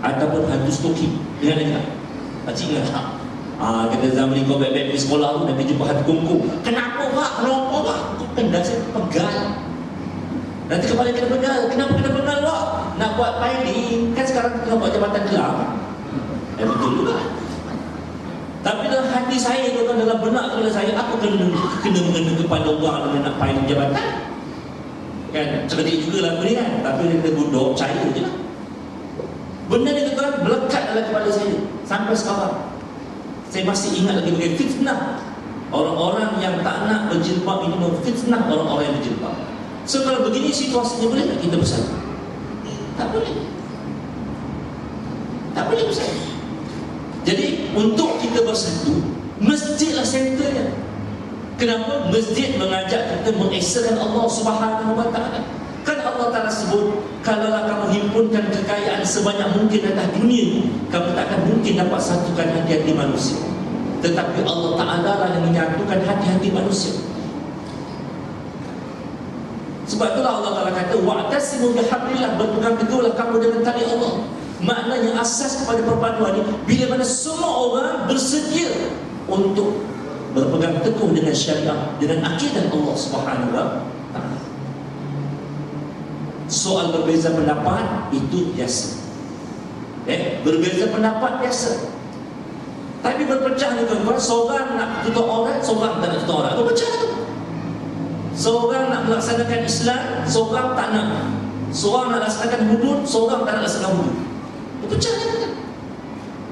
ataupun hantu stoki. Ingat lagi tak? Pakcik ingat tak? Kata zaman ni kau baik-baik pergi sekolah tu, nanti jumpa hantu kum-kum. Kenapa pak? Kenapa pak? Kena saya pegal. Nanti kepala kena pegal. Kenapa kena pegal pak? Nak buat piling. Kan sekarang kita buat jabatan gelar. Betul juga. Tapi dalam hati saya, dalam benak kepala saya, apa kena mengena kepada orang yang nak piling jabatan? Kan cerdik juga lah ni kan, tapi dia kata bodoh, percaya je lah. Benda ni tuan melekat dalam kepala saya sampai sekarang. Saya masih ingat lagi bagi fitnah orang-orang yang tak nak berjilbab ini, memfitnah orang-orang yang berjilbab. So kalau begini situasinya, boleh tak kita bersatu? Tak boleh. Tak boleh bersatu. Jadi untuk kita bersatu, masjidlah senternya. Kenapa? Masjid mengajak kita mengesahkan Allah Subhanahu wa ta'ala. Kan Allah Ta'ala sebut, kalaulah kamu himpunkan kekayaan sebanyak mungkin atas dunia, kamu takkan mungkin dapat satukan hati-hati manusia. Tetapi Allah Ta'ala lah yang menyatukan hati-hati manusia. Sebab itulah Allah Ta'ala kata, wa'tasimu bihablillah, berpegang teguhlah kamu dengan tali Allah. Maknanya asas kepada perpaduan ini, bila mana semua orang bersedia untuk berpegang teguh dengan syariah, dengan akidah Allah Subhanahu wa Ta'ala. Soal berbeza pendapat itu biasa. Berbeza pendapat biasa. Tapi berpecah ni tuan-tuan, seorang nak tutup orang, seorang tak nak tutup orang. Itu pecah tu. Seorang nak melaksanakan Islam, seorang tak nak. Seorang nak laksanakan hudud, seorang tak nak laksanakan hudud. Itu pecah ni tuan.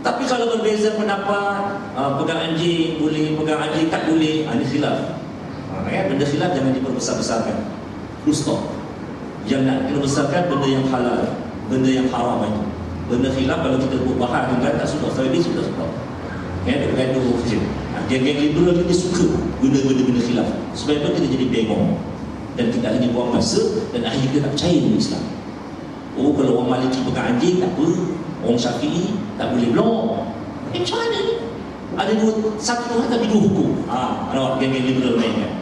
Tapi kalau berbeza pendapat, pegang anjing boleh, pegang anjing tak boleh, ini khilaf. Benda khilaf jangan diperbesar-besarkan. Full stop. Yang nak dibesarkan benda yang halal, benda yang haram itu. Benda khilaf kalau kita buat bahas kan tak suka, saya dia suka. Gaduh je. Geng-geng liberal ni dia suka guna-guna benda khilaf. Sebab itu kita jadi bengong dan tidak lagi buang masa, dan akhirnya kita tak percaya dengan Islam. Oh, kalau orang Maliki pegang anjing tak apa, orang Syafi'i tak boleh blok. Macam mana ni? Ada satu Tuhan tapi dua hukum. Nampak geng-geng liberal main kan.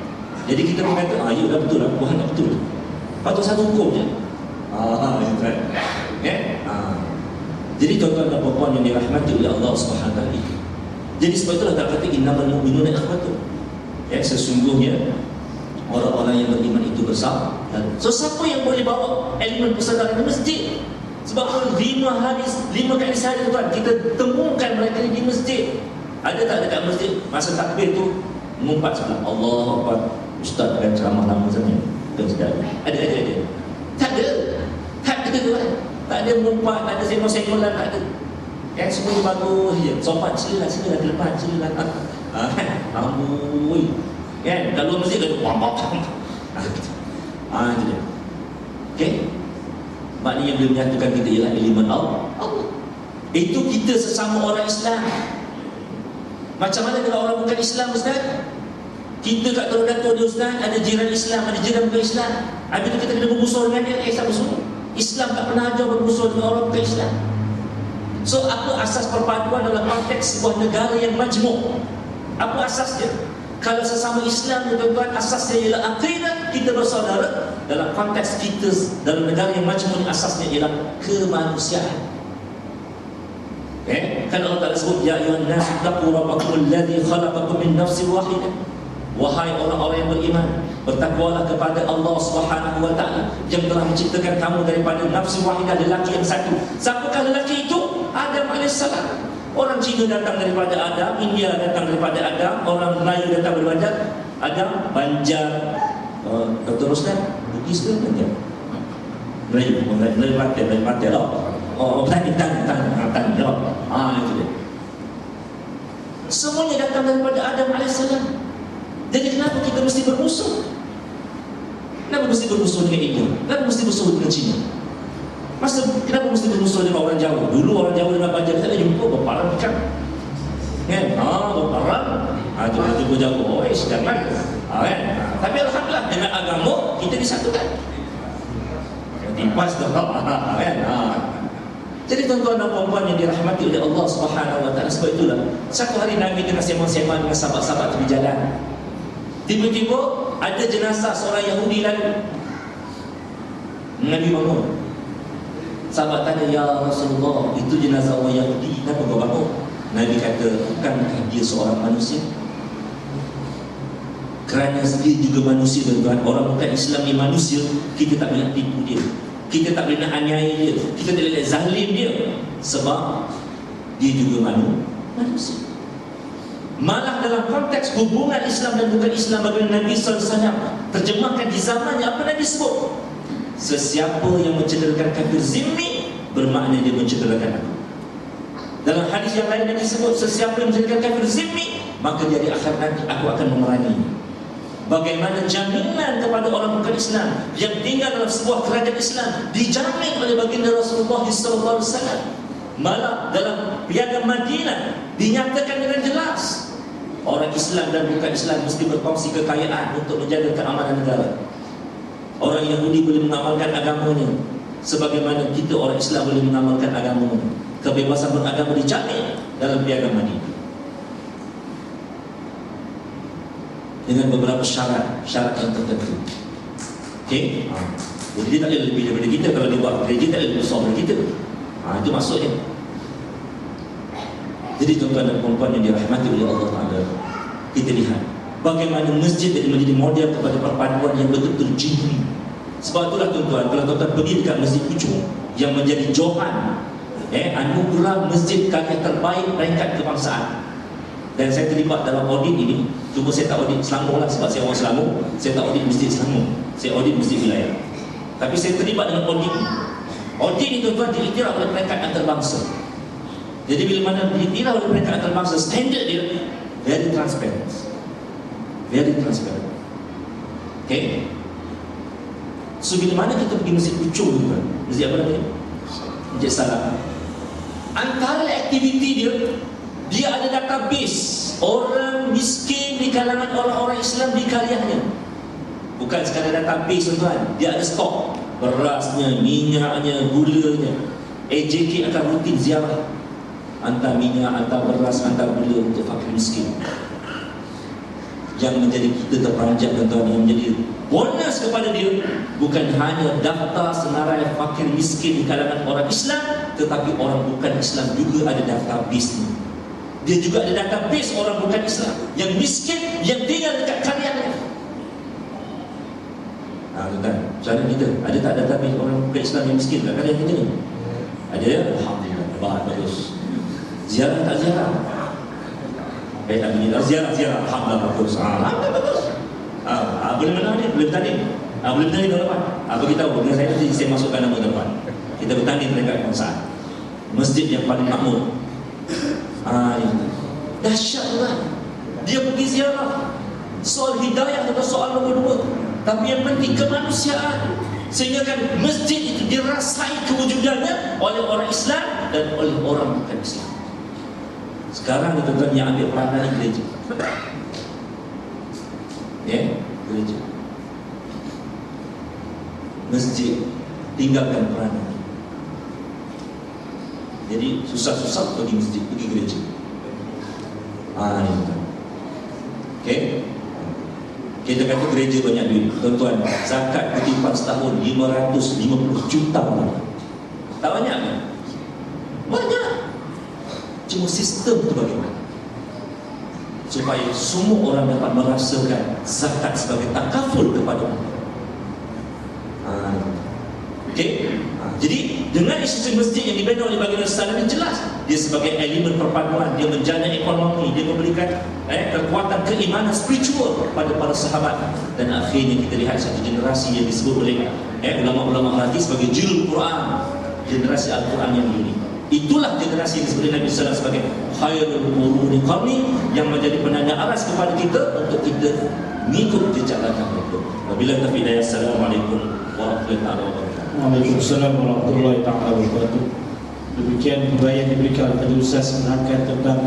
Jadi kita berkata, ya dah betul lah, Tuhan dah betul. Patut satu hukum je. Jadi tuan-tuan dan puan-puan yang dirahmati oleh Allah Subhanahu wa Ta'ala. Jadi sebab itulah tak kata innamal mu'minuna ikhwatun. Sesungguhnya orang-orang yang beriman itu besar. So siapa yang boleh bawa elemen persaudaraan di masjid? Sebab 5 kali sehari tuan, kita temukan mereka di masjid. Ada tak dekat masjid masa takbir tu mengumpat sebelah Allahu Akbar, ustaz akan ceramah lama sangat. Ada. Tak ada tuan. Tak ada mengumpat, tak ada senggol-senggolan, tak ada. Semua bagus je. Sopan, silalah ke depan, silalah. Amboi. Kalau masjid kata wambak. Itu dia. Maknanya yang boleh menyatukan kita ialah elemen Allah. Itu kita sesama orang Islam. Macam mana kalau orang bukan Islam, Ustaz? Kita kat Teluk Dato' dia, Ustaz, ada jiran Islam, ada jiran bukan Islam. Habis tu kita kena bermusuh dengan dia. Siapa suruh? Islam tak pernah ajar bermusuh dengan orang bukan Islam. So, apa asas perpaduan dalam konteks sebuah negara yang majmuk? Apa asasnya? Kalau sesama Islam, tuan-tuan, asasnya ialah akidah, kita bersaudara. Dalam konteks kita dalam negara yang majmuk, asasnya ialah kemanusiaan. Kan Allah Ta'ala sebut, ya ayyuhan nas taqu rabbakum alladhi khalaqakum min nafsin wahidah. Wahai orang-orang yang beriman, bertakwalah kepada Allah Subhanahu wa Ta'ala yang telah menciptakan kamu daripada nafsu wahidah, lelaki yang satu. Siapakah lelaki itu? Adam AS. Orang Cina datang daripada Adam, India datang daripada Adam, orang Melayu datang daripada Adam, Banjar, teruskan Bugis ke Banjar? Melayu Mati lah. Tani itu dia. Semuanya datang daripada Adam AS. Jadi kenapa kita mesti bermusuh? Kenapa mesti bermusuh dengan India? Kenapa mesti bermusuh dengan Cina? Kenapa mesti bermusuh dengan orang Jawa? Dulu orang Jawa dengan Banjar tak ada jumpa, berparang macam berparang. Itu jumpa Jawa, jangan kan? Tapi Alhamdulillah, dengan agama kita disatukan. Tipas dah kan? Jadi tuan-tuan dan puan-puan yang dirahmati oleh Allah Subhanahu wa Ta'ala, sebab itulah satu hari Nabi tengah sembang-sembang dengan sahabat-sahabat di jalan. Tiba-tiba ada jenazah seorang Yahudi lalu. Nabi bangun. Sahabat tanya, ya Rasulullah, itu jenazah orang Yahudi, kenapa kau bangun? Nabi kata, bukankah dia seorang manusia? Kerana dia juga manusia, tuan-tuan. Orang bukan Islam ni manusia, kita tak boleh tipu dia, kita tak boleh nak aniaya dia, kita tak boleh zalim dia. Sebab dia juga manusia. Malah dalam konteks hubungan Islam dan bukan Islam, bagaimana Nabi SAW terjemahkan di zamannya, apa Nabi sebut? Sesiapa yang mencederakan kafir zimmi, bermakna dia mencederakan aku. Dalam hadis yang lain Nabi sebut, sesiapa yang mencederakan kafir zimmi, maka dia di akhir nanti aku akan memerangi. Bagaimana jaminan kepada orang bukan Islam yang tinggal dalam sebuah kerajaan Islam dijamin oleh baginda Rasulullah SAW. Malah dalam piagam Madinah dinyatakan dengan jelas, orang Islam dan bukan Islam mesti berkongsi kekayaan untuk menjaga keamanan negara. Orang Yahudi boleh mengamalkan agamanya sebagaimana kita orang Islam boleh mengamalkan agamanya. Kebebasan beragama dijamin dalam piagam Madinah dengan beberapa syarat yang tertentu. Okey? Jadi dia tak boleh lebih daripada kita. Kalau dia buat gereja, tak boleh lebih besar daripada kita. Itu maksudnya. Jadi tuan-tuan dan puan-puan yang dirahmati oleh Allah Ta'ala, kita lihat bagaimana masjid menjadi model kepada perpaduan yang betul-betul genuine. Sebab itulah tuan-tuan, kalau tuan-tuan pergi dekat Masjid Puchong yang menjadi Johan anugerah masjid karya terbaik peringkat kebangsaan, dan saya terlibat dalam audit ini. Cuma saya tak audit Selangor lah, sebab saya orang Selangor. Saya tak audit Masjid Selangor, saya audit Masjid Wilayah. Tapi saya terlibat dengan audit ini. Audit ini tuan-tuan diiktiraf oleh peringkat antarabangsa. Jadi bila mana diiktiraf oleh peringkat antarabangsa, standard dia very transparent. Very transparent. Okay. So bila mana kita pergi Masjid Puchong tu kan, masjid apa namanya? Masjid Salam. Antara aktiviti dia ada database orang miskin di kalangan orang-orang Islam di karyanya. Bukan sekadar database tuan, dia ada stok berasnya, minyaknya, gulanya. AJK akan rutin ziarah, hantar minyak, hantar beras, hantar gula untuk fakir miskin. Yang menjadi kita terperanjat tuan-tuan, yang menjadi bonus kepada dia bukan hanya daftar senarai fakir miskin di kalangan orang Islam, tetapi orang bukan Islam juga ada database ni. Dia juga ada database orang bukan Islam yang miskin, yang tinggal dekat karyanya. Tuan-tuan, cara kita ada tak database orang bukan Islam yang miskin dekat karya kita ni? Ada ya? Alhamdulillah, bagus. Ziarah tak ziarah? Baik, alhamdulillah. Ziarah, alhamdulillah, bagus. Alhamdulillah, bagus. Boleh menang ni? Boleh bertanding? Boleh bertanding tahun depan? Beritahu, dengan saya nanti saya masukkan nama depan. Kita bertanding peringkat kebangsaan. Masjid yang paling makmur. Dahsyat lah. Dia pergi ziarah. Soal hidayah atau soal nombor 2. Tapi yang penting kemanusiaan. Sehingga kan masjid itu dirasai kewujudannya oleh orang Islam dan oleh orang bukan Islam. Sekarang ni tuan-tuan yang ambil peranan gereja. Gereja. Masjid tinggalkan peranan. Jadi susah-susah pergi masjid, pergi gereja. Ini tuan. Okey. Kita kata gereja banyak duit. Tuan-tuan, zakat kutipan setahun 550 juta orang. Tak banyak kan? Banyak. Cuma sistem tu bagaimana? Supaya semua orang dapat merasakan zakat sebagai takaful kepada Allah. Okey. Jadi dengan institusi masjid yang dibina oleh baginda Rasulullah ini jelas dia sebagai elemen perpaduan, dia menjana ekonomi, dia memberikan kekuatan keimanan spiritual kepada para sahabat, dan akhirnya kita lihat satu generasi yang disebut oleh ulama-ulama hadis sebagai jilul Quran, generasi Al-Quran yang unik. Itulah generasi yang disebut Nabi SAW sebagai khairul quruni qarni, yang menjadi penanda aras kepada kita untuk kita mengikut jejak langkah mereka. Wabillahi taufiq hidayah. Assalamualaikum warahmatullahi wabarakatuh. Waalaikumsalam warahmatullahi wabarakatuh. Demikian huraian yang diberikan kepada Ustaz menerangkan tentang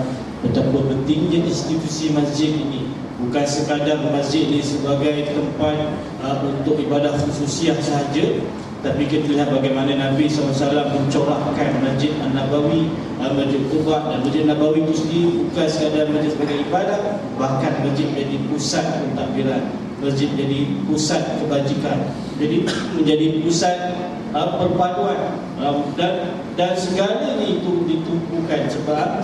betapa pentingnya institusi masjid ini. Bukan sekadar masjid ini sebagai tempat untuk ibadah khususiah sahaja, tapi kita lihat bagaimana Nabi SAW mencorakkan Masjid An-Nabawi, Masjid Quba dan Masjid Nabawi itu sendiri bukan sekadar masjid sebagai ibadah, bahkan masjid menjadi pusat pentadbiran, masjid menjadi pusat kebajikan, jadi menjadi pusat perpaduan, dan segalanya itu ditumpukan sebab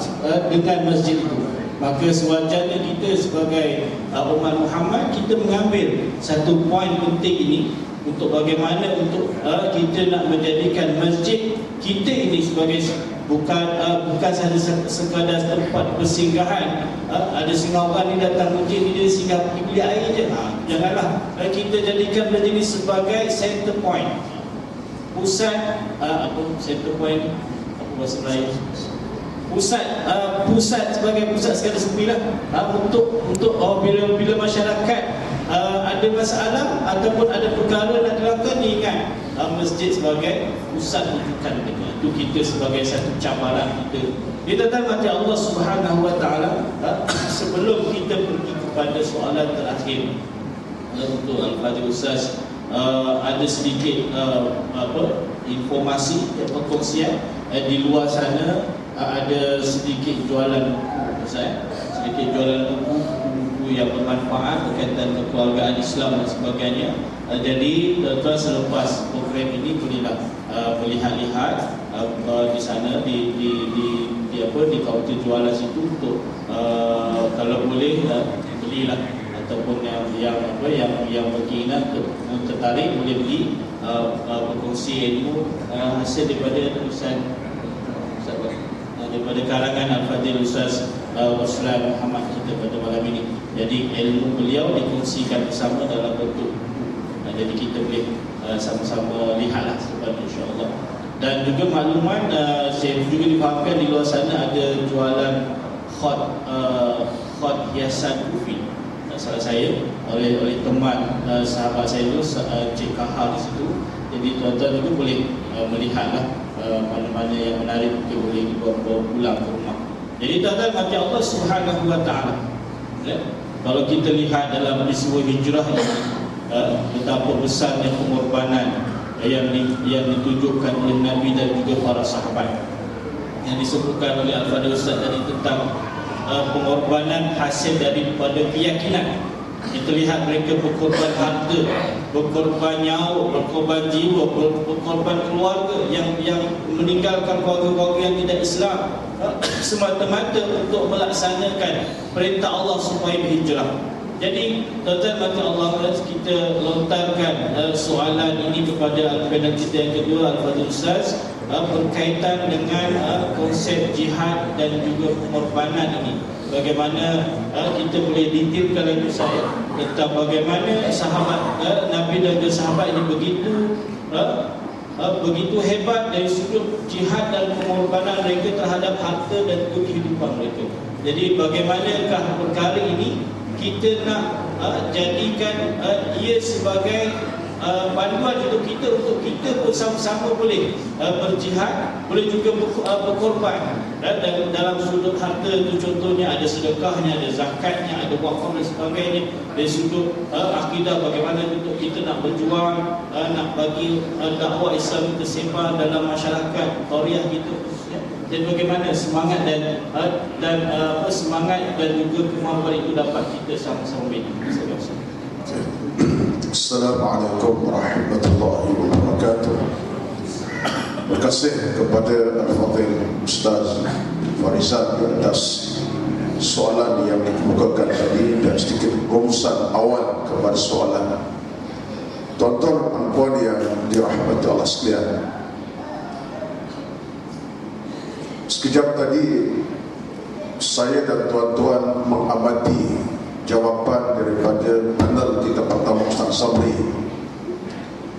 dengan masjid itu. Maka sewajarnya kita sebagai umat Muhammad, kita mengambil satu poin penting ini untuk bagaimana untuk kita nak menjadikan masjid kita ini sebagai bukan sahaja sekadar tempat persinggahan. Ada setengah orang ni datang masjid ni dia singgah pergi beli air je. Janganlah kita jadikan masjid ini sebagai center point, pusat center point apa bahasa Melayu, pusat sebagai pusat segala sembilan untuk bila masyarakat ada masalah ataupun ada perkara nak dilakukan, diingat masjid sebagai pusat rujukan mereka. Itu kita sebagai satu cabaran kita. Kita mati Allah Subhanahu Wa Taala. Sebelum kita pergi kepada soalan terakhir untuk Al-Fadhil Ustaz, ada sedikit informasi perkongsian di luar sana. Ada sedikit jualan buku, sedikit jualan buku buku yang bermanfaat berkaitan kekeluargaan Islam dan sebagainya. Jadi tuan selepas program ini bolehlah melihat-lihat di sana di kaunter jualan situ untuk kalau boleh belilah, ataupun yang berkeinginan tertarik boleh beli, berkongsi ilmu hasil daripada tulisan daripada karangan Al-Fadhil Ustaz Ruslan Muhammad kita pada malam ini. Jadi ilmu beliau dikongsikan bersama dalam bentuk jadi kita boleh sama-sama lihatlah sebenarnya, insya-Allah. Dan juga makluman saya juga difahamkan di luar sana ada jualan khot hiasan kufi salah saya oleh teman sahabat saya itu Cik Kahar di situ. Jadi tuan-tuan juga boleh melihatlah mana-mana yang menarik kita boleh dibawa pulang ke rumah. Jadi tuan-tuan mati Allah Subhanahu wa taala. Kalau kita lihat dalam peristiwa hijrah ini, betapa besarnya pengorbanan yang ditunjukkan oleh Nabi dan juga para sahabat. Yang disebutkan oleh Al-Fadhil Ustaz tadi tentang pengorbanan hasil daripada keyakinan. Kita lihat mereka berkorban harta, berkorban nyawa, berkorban jiwa, berkorban keluarga yang meninggalkan keluarga-keluarga yang tidak Islam semata-mata untuk melaksanakan perintah Allah supaya berhijrah. Jadi tuan-tuan mati Allah, kita lontarkan soalan ini kepada al-qaeda kita yang kedua, Al-Fadhil Ustaz, berkaitan dengan konsep jihad dan juga pengorbanan ini. Bagaimana kita boleh detailkan lagi saya tentang bagaimana sahabat Nabi dan juga sahabat ini begitu hebat dari sudut jihad dan pengorbanan mereka terhadap harta dan juga kehidupan mereka. Jadi bagaimanakah perkara ini kita nak jadikan ia sebagai panduan untuk kita pun sama-sama boleh berjihad, boleh juga berkorban. Dan dalam sudut harta itu contohnya ada sedekahnya, ada zakatnya, ada wakaf dan sebagainya. Dari sudut akidah bagaimana untuk kita nak berjuang, nak bagi dakwah Islam tersebar dalam masyarakat tauhid kita. Dan bagaimana semangat dan semangat dan juga kemampuan itu dapat kita sama-sama bina. Assalamualaikum warahmatullahi wabarakatuh. Terima kasih kepada Al-Fadhil Ustaz Farizal atas soalan yang dikemukakan tadi dan sedikit rumusan awal kepada soalan. Tuan-tuan dan puan yang dirahmati Allah sekalian, sekejap tadi saya dan tuan-tuan mengamati jawapan daripada panel kita pertama Ustaz Sabri,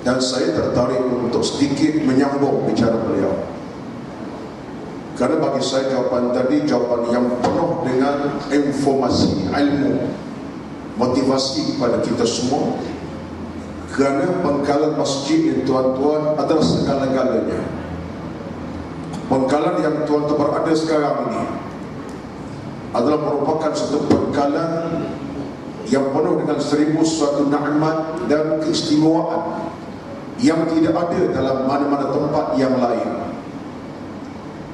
dan saya tertarik untuk sedikit menyambung bicara beliau. Kerana bagi saya jawapan tadi jawapan yang penuh dengan informasi, ilmu, motivasi kepada kita semua. Kerana pengkalan masjid ini tuan-tuan adalah segala-galanya. Pengkalan yang tuan-tuan berada sekarang ini adalah merupakan satu pengkalan yang penuh dengan seribu suatu nikmat dan keistimewaan yang tidak ada dalam mana-mana tempat yang lain.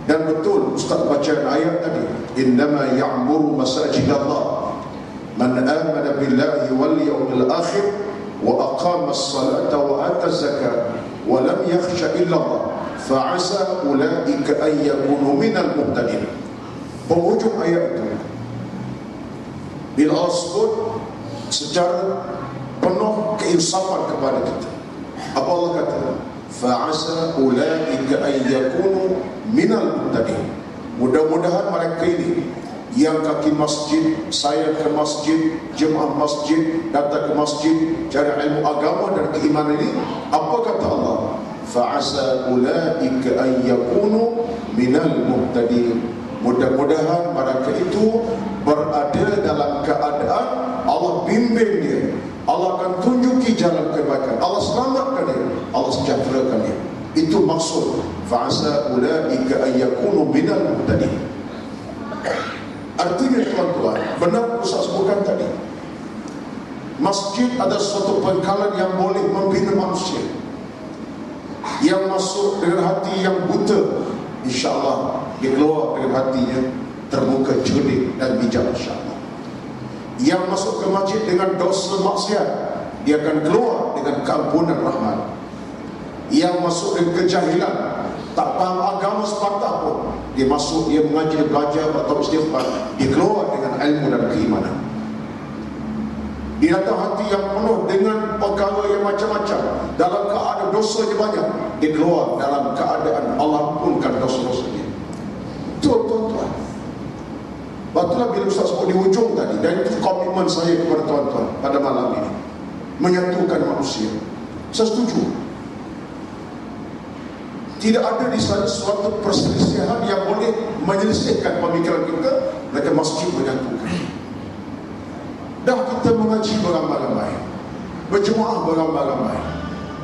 Dan betul Ustaz bacaan ayat tadi, innama ya'muru masajidallah man amana billahi wal yawmil akhir wa aqama as-salata wa ata az-zakata wa lam yakhsha illa Allah fa'asa ulaika an yakunu minal muhtadin. Penghujung ayat itu bila Allah sebut secara penuh keinsafan kepada kita, apa Allah kata? Fa'asa ulaika an yakunu minal muhtadin. Mudah-mudahan mereka ini yang kaki masjid, saya ke masjid, jemaah masjid, datang ke masjid, cari ilmu agama dan keimanan ini, apa kata Allah? Fa'asa ulaika an yakunu minal muhtadin. Mudah-mudahan mereka itu berada dalam keadaan Allah bimbing dia, Allah akan tunjuki jalan kebaikan, Allah selamatkan dia, Allah sejahterakan dia. Itu maksud fa'asa ulaika an yakunu minal muhtadin. Artinya tuan-tuan, benar Ustaz sebutkan tadi, masjid adalah suatu pengkalan yang boleh membina manusia yang masuk dengan hati yang buta, insya-Allah dia keluar dengan hatinya terbuka, cerdik dan bijak, insya-Allah. Yang masuk ke masjid dengan dosa maksiat, dia akan keluar dengan keampunan rahmat. Yang masuk dengan kejahilan, tak faham agama sepatah pun, dia masuk, dia mengaji, dia belajar atau istighfar, dia keluar dengan ilmu dan keimanan. Dia datang hati yang penuh dengan perkara yang macam-macam, dalam keadaan dosa dia banyak, dia keluar dalam keadaan Allah ampunkan dosa-dosa dia. Tuan-tuan, batulah bila Ustaz sebut di hujung tadi, dan itu komitmen saya kepada tuan-tuan pada malam ini, menyatukan manusia. Saya setuju. Tidak ada di sana suatu perselisihan yang boleh menyelesaikan pemikiran kita, mereka masjid menyatukan. Dah kita mengaji beramai-ramai, berjemaah beramai-ramai,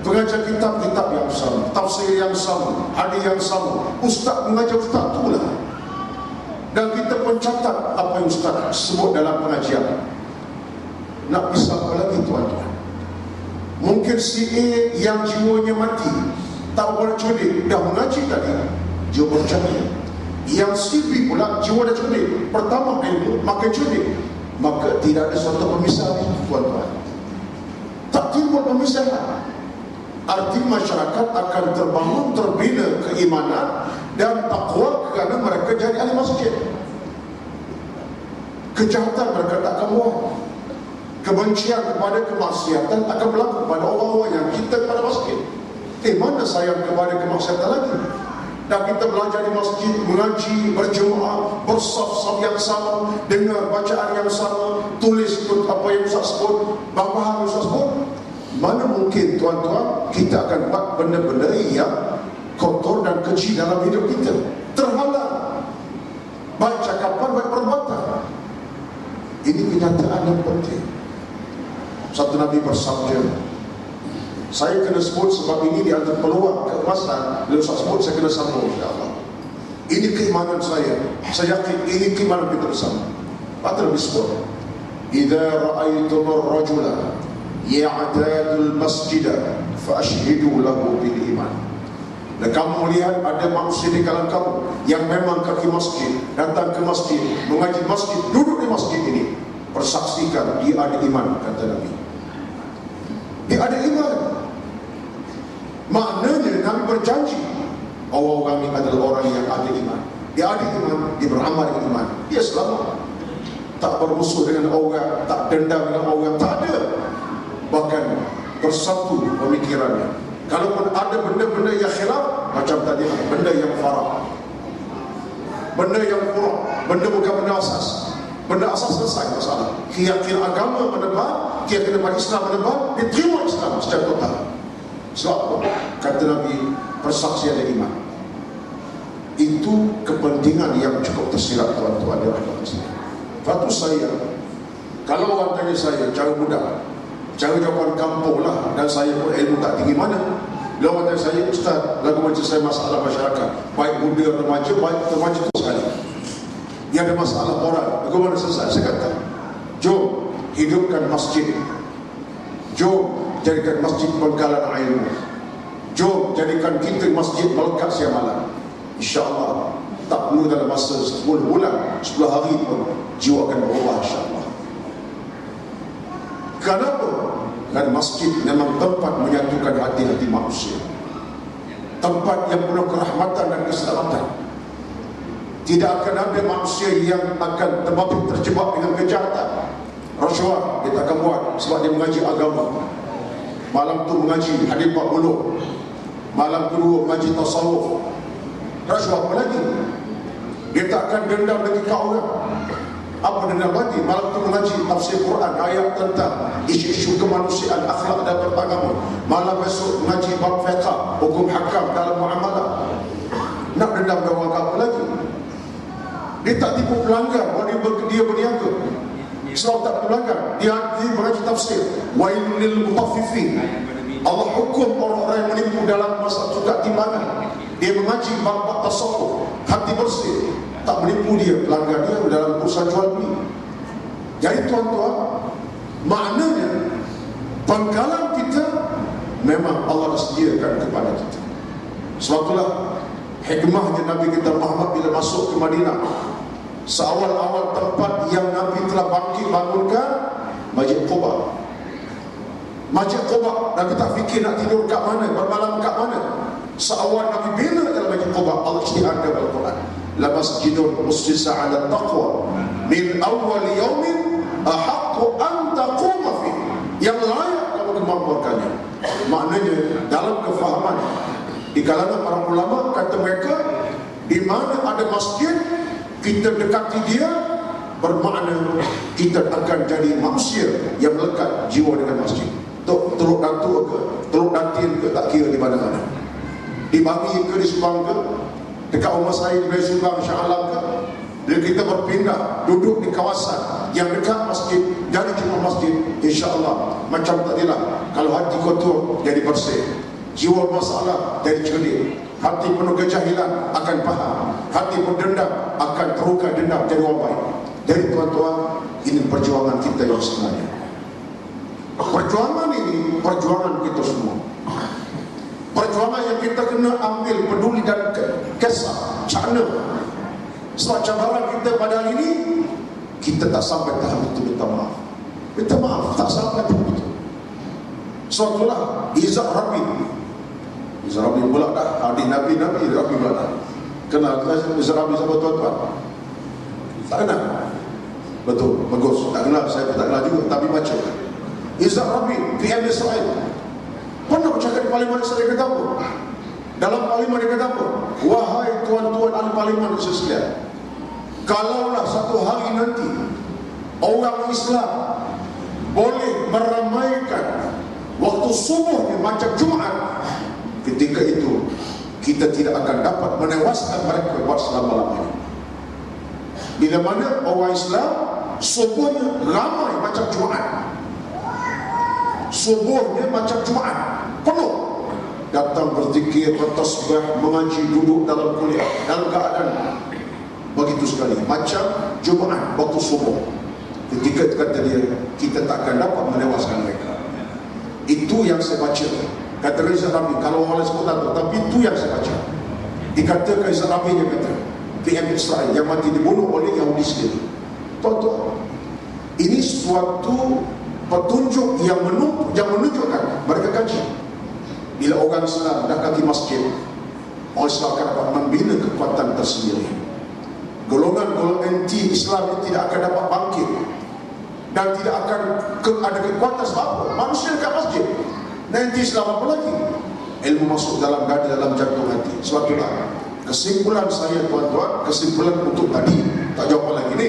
pengajar kitab-kitab yang sama, tafsir yang sama, hadis yang sama, ustaz mengajar ustaz itulah. Dan kita pencatat apa yang ustaz sebut dalam pengajian. Nak pisah apa lagi tuan-tuan? Mungkin si A yang jiwanya mati, tak boleh cerdik, dah mengaji tadi, jiwa bercahaya. Yang si B pula jiwa dah cerdik, pertama ilmu, makin cerdik, maka tidak ada suatu pemisahan itu tuan-tuan. Tak timbul pemisahan. Arti masyarakat akan terbangun, terbina keimanan dan takwa kerana mereka jadi ahli masjid. Kejahatan mereka tak akan buat. Kebencian kepada kemaksiatan akan berlaku pada orang-orang yang kita kepada masjid. Mana sayang kepada kemaksiatan lagi? Dan kita belajar di masjid, mengaji, berjemaah, bersaf-saf yang sama, dengar bacaan yang sama, tulis apa yang Ustaz sebut, faham Ustaz sebut. Mana mungkin tuan-tuan kita akan buat benda-benda yang kotor dan keji dalam hidup kita, terhalang, baik cakapan, baik perbuatan. Ini kenyataan yang penting. Satu Nabi bersabda, saya kena sebut sebab ini di antara peluang keemasan. Bila saya sebut, saya kena sambung, insyaAllah. Ini keimanan saya yakin ini keimanan kita bersama. Apa Nabi sebut? Idza ra'aitumur rajula ya'tadul masjidah fa'ashhidu lahu bil iman. Dan kamu melihat ada manusia di kalangan kamu yang memang kaki masjid, datang ke masjid, mengaji masjid, duduk di masjid ini, persaksikan dia ada iman, kata Nabi. Dia ada iman. Maknanya Nabi berjanji orang-orang ini adalah orang yang ada iman. Dia ada iman, dia beramal dengan iman, dia selamat. Tak bermusuh dengan orang, tak dendam dengan orang, tak ada. Bahkan bersatu pemikirannya. Kalaupun ada benda-benda yang khilaf, macam tadi, benda yang farah, benda yang kurang, benda bukan benda asas. Benda asas selesai masalah. Keyakinan agama menebar, keyakinan Islam menebar, diterima Islam secara total. Sebab apa? Kata Nabi, persaksian dan iman. Itu kepentingan yang cukup tersirat tuan-tuan dan puan-puan. Lepas saya, kalau orang tanya saya cara mudah, cara jawapan kampung lah, dan saya pun ilmu tak tinggi mana. Bila orang tanya saya, Ustaz, lagu macam saya masalah masyarakat, baik muda, remaja, baik remaja tu sekali, dia ada masalah moral, bagaimana selesai? Saya kata, jom hidupkan masjid, jom jadikan masjid penggalan ilmu, jom jadikan kita masjid melekat siang malam. InsyaAllah tak perlu dalam masa 10 bulan, 10 hari pun jiwa akan berubah, insyaAllah. Kenapa? Kerana masjid memang tempat menyatukan hati-hati manusia, tempat yang penuh kerahmatan dan keselamatan. Tidak akan ada manusia yang akan terjebak dengan kejahatan. Rasuah dia tak akan buat sebab dia mengaji agama. Malam tu mengaji hadis 40, malam kedua mengaji tasawuf. Rasuah apa lagi? Dia tak akan dendam dengan orang. Apa dendam lagi? Malam tu mengaji tafsir Quran, ayat tentang isu-isu kemanusiaan, akhlak dan beragama. Malam besok mengaji bab fiqh, hukum hakam dalam muamalah. Nak dendam dengan orang apa lagi? Dia tak tipu pelanggar, dia berniaga. Sebab tak pelanggar, dia mengaji tafsir wailul lil mutaffifin. Allah hukum orang-orang yang menipu dalam masa tukar timbangan. Dia mengaji bab tasawuf, hati bersih, tak menipu dia, pelanggar dia dalam urusan jual beli. Jadi tuan-tuan, maknanya penggalan kita memang Allah sediakan kepada kita. Sebab itulah hikmahnya Nabi kita Muhammad bila masuk ke Madinah, Seawal-awal tempat yang Nabi telah bangunkan, Masjid Quba. Masjid Quba, Nabi tak fikir nak tidur kat mana, bermalam kat mana. Seawal Nabi bina dalam Masjid Quba, Allah isytiharkan dalam Al-Quran, la masjidun ussisa ala taqwa min awal yaumin ahaqqu an taquma fi, yang layak kamu kemampuannya. Maknanya dalam kefahaman di kalangan para ulama, kata mereka, di mana ada masjid kita dekati dia, bermakna kita akan jadi manusia yang melekat jiwa dengan masjid. Teluk Dantu ke, Teluk Dantin ke, tak kira di mana-mana, di Bami ke, di Subang ke, dekat rumah saya di Subang, Shah Alam ke. Bila kita berpindah duduk di kawasan yang dekat masjid, jadi cuma masjid, insya-Allah macam tadilah, kalau hati kotor jadi bersih, jiwa masalah jadi cerdik, hati penuh kejahilan akan faham, hati berdendam akan terukai dendam jadi orang baik. Jadi tuan-tuan, ini perjuangan kita yang sebenarnya. Perjuangan ini perjuangan kita semua. Perjuangan yang kita kena ambil peduli dan kisah cakna. Sebab cabaran kita pada hari ini, kita tak sampai tahap itu minta maaf. Minta maaf, tak sampai tahap itu. Suatulah Izzat Rabi. Izzat Rabi pula dah, adik Nabi Rabi pula dah. Kenal Izzat Rabi sama tuan-tuan? Tak kenal? Betul, bagus. Tak kenal, saya tak kenal juga, tapi baca. Izzat Rabi, PM Israel, pernah bercakap di Parlimen Israel, dia kata apa? Dalam Parlimen dia kata apa? Wahai tuan-tuan ahli Parlimen sekalian, kalaulah satu hari nanti orang Islam boleh meramaikan waktu subuhnya macam Jumaat, ketika itu kita tidak akan dapat menewaskan mereka buat selama-lamanya. Bila mana orang Islam subuhnya ramai macam Jumaat, subuhnya macam Jumaat penuh, datang berzikir, bertasbih, mengaji, duduk dalam kuliah, dalam keadaan begitu sekali macam Jumaat waktu subuh. Ketika kata dia, kita takkan dapat menewaskan mereka. Itu yang saya baca. Kata Izzat Rabi, kalau orang sebut tak tahu, tapi itu yang saya baca. Dikatakan Izzat Rabi yang kata PM Israel yang mati dibunuh oleh Yahudi sendiri. Tuan-tuan, ini suatu petunjuk yang menunjukkan mereka kaji. Bila orang Islam dah kaki masjid, orang Islam akan dapat membina kekuatan tersendiri. Golongan-golongan anti-Islam ini tidak akan dapat bangkit dan tidak akan ada kekuatan sebab apa? Manusia dekat masjid. Nanti Islam apa lagi? Ilmu masuk dalam dada, dalam jantung hati. Sebab itulah kesimpulan saya tuan-tuan, kesimpulan untuk tadi, tak jawapan lagi ni,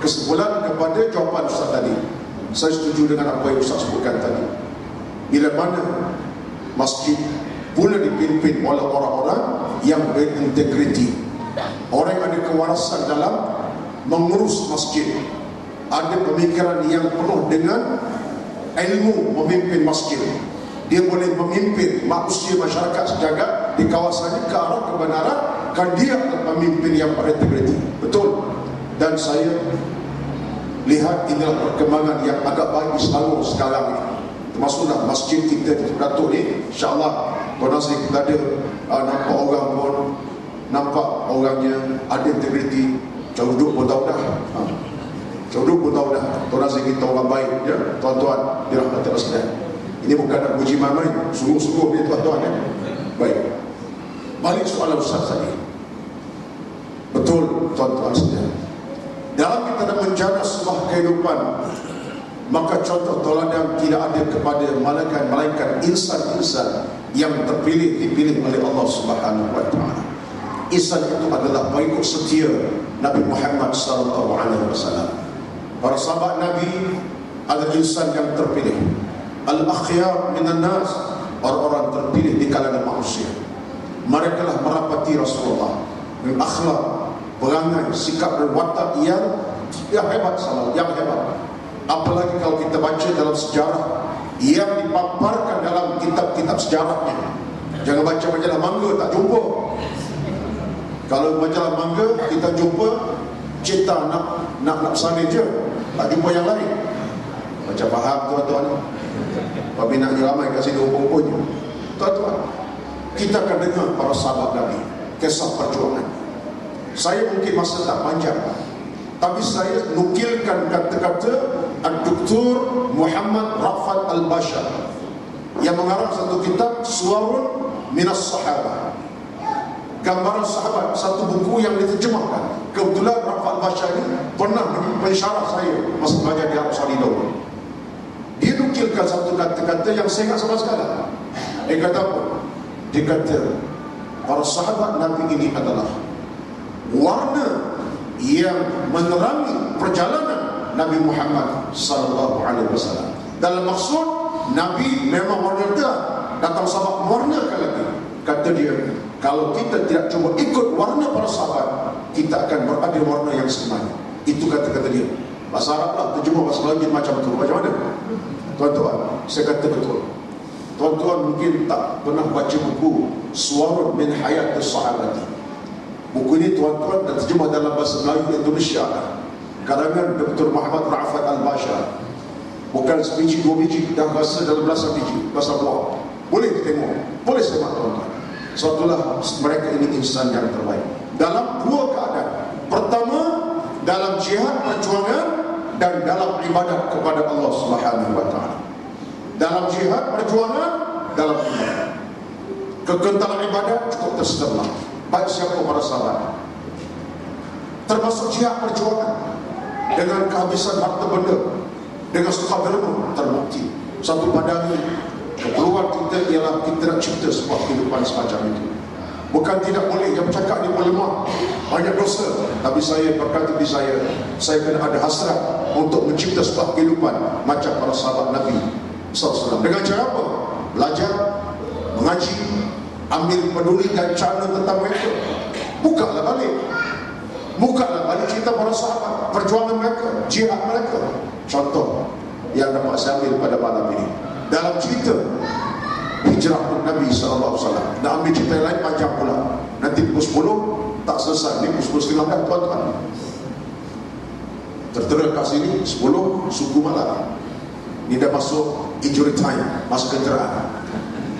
kesimpulan kepada jawapan Ustaz tadi. Saya setuju dengan apa yang Ustaz sebutkan tadi. Bila mana masjid boleh dipimpin oleh orang-orang yang berintegriti, orang yang ada kewarasan dalam mengurus masjid, ada pemikiran yang penuh dengan ilmu memimpin masjid, dia boleh memimpin manusia, masyarakat sejagat di kawasannya ke arah kebenaran, kan dia pemimpin yang berintegriti. Betul. Dan saya lihat inilah perkembangan yang agak baik di Selangor sekarang ini. Termasuklah masjid kita di Datuk ni, insya-Allah Tuan Nazri kita ada nampak orang pun, nampak orangnya ada integriti. Cara duduk pun tahu dah. Cara duduk pun tahu dah. Tuan Nazri kita orang baik, ya, tuan-tuan dirahmati Allah sekalian. Ini bukan nak puji main-main, sungguh-sungguh ni tuan-tuan, ya. Baik. Balik soalan Ustaz tadi. Betul tuan-tuan sekalian. Dalam kita nak menjaga sebuah kehidupan, maka contoh teladan tidak ada kepada malaikat insan-insan yang terpilih, dipilih oleh Allah Subhanahu wa taala. Insan itu adalah pengikut setia Nabi Muhammad sallallahu alaihi wasallam. Para sahabat Nabi adalah insan yang terpilih. Al-akhyar minan nas, orang-orang terpilih di kalangan manusia. Mereka lah merapati Rasulullah dengan akhlak, perangai, sikap dan watak yang hebat, yang hebat. Apalagi kalau kita baca dalam sejarah yang dipaparkan dalam kitab-kitab sejarahnya. Jangan baca majalah Mangga, tak jumpa. Kalau majalah Mangga kita jumpa cerita nak sana je, tak jumpa yang lain. Macam faham tuan-tuan? Pembinaan ramai kat sini umum-umumnya. Tuan-tuan, kita akan dengar para sahabat Nabi, kisah perjuangan. Saya mungkin masa tak panjang, tapi saya nukilkan kata-kata Dr. Muhammad Ra'fat Al-Bashar yang mengarang satu kitab Suwarun Minas Sahabah, gambaran sahabat, satu buku yang diterjemahkan. Kebetulan Ra'fat Al-Bashar ini pernah mensyarah saya masa belajar di Arab Saudi dahulu. Dia nukilkan satu kata-kata yang saya ingat sama sekali. Dia kata apa? Dia kata para sahabat Nabi ini adalah warna yang menerangi perjalanan Nabi Muhammad sallallahu alaihi wasallam. Dalam maksud Nabi memang warna terang, datang sahabat mewarnakan lagi. Kata dia, kalau kita tidak cuba ikut warna para sahabat, kita akan berada di warna yang sebenarnya. Itu kata-kata dia. Bahasa Arab lah, terjemah bahasa Melayu macam tu. Macam mana? Tuan-tuan, saya kata betul. Tuan-tuan mungkin tak pernah baca buku Suwarun min Hayat As-Sahabati. Buku ini tuan-tuan dan terjemah dalam bahasa Melayu Indonesia, karangan Dr. Muhammad Ra'fat Al-Bashar. Bukan sebiji, dua biji, dah rasa dalam belasan biji, bahasa buah. Boleh tengok, boleh semak tuan-tuan. Suatulah mereka ini insan yang terbaik dalam dua keadaan. Pertama, dalam jihad perjuangan dan dalam ibadat kepada Allah Subhanahu wa taala. Dalam jihad perjuangan, dalam ibadat. Kekentalan ibadat cukup tersedia. Baik siapa para sahabat, termasuk jihad perjuangan dengan kehabisan harta benda, dengan suka derma, terbukti. Satu pada keperluan kita ialah kita nak cipta sebuah kehidupan semacam itu. Bukan tidak boleh, yang bercakap ni boleh lemah, banyak dosa. Tapi saya berkata di saya kena ada hasrat untuk mencipta sebuah kehidupan macam para sahabat Nabi SAW. Dengan cara apa? Belajar, mengaji, ambil peduli dan cara tentang mereka. Bukalah balik cerita para sahabat, perjuangan mereka, jihad mereka. Contoh yang dapat saya ambil pada malam ini dalam cerita hijrah Nabi SAW. Nak ambil cerita yang lain panjang pula, nanti pukul 10 tak selesai, ni pukul 10.30 dah tuan-tuan. Tertera kat sini 10 suku malam. Ni dah masuk injury time, masa kenderaan,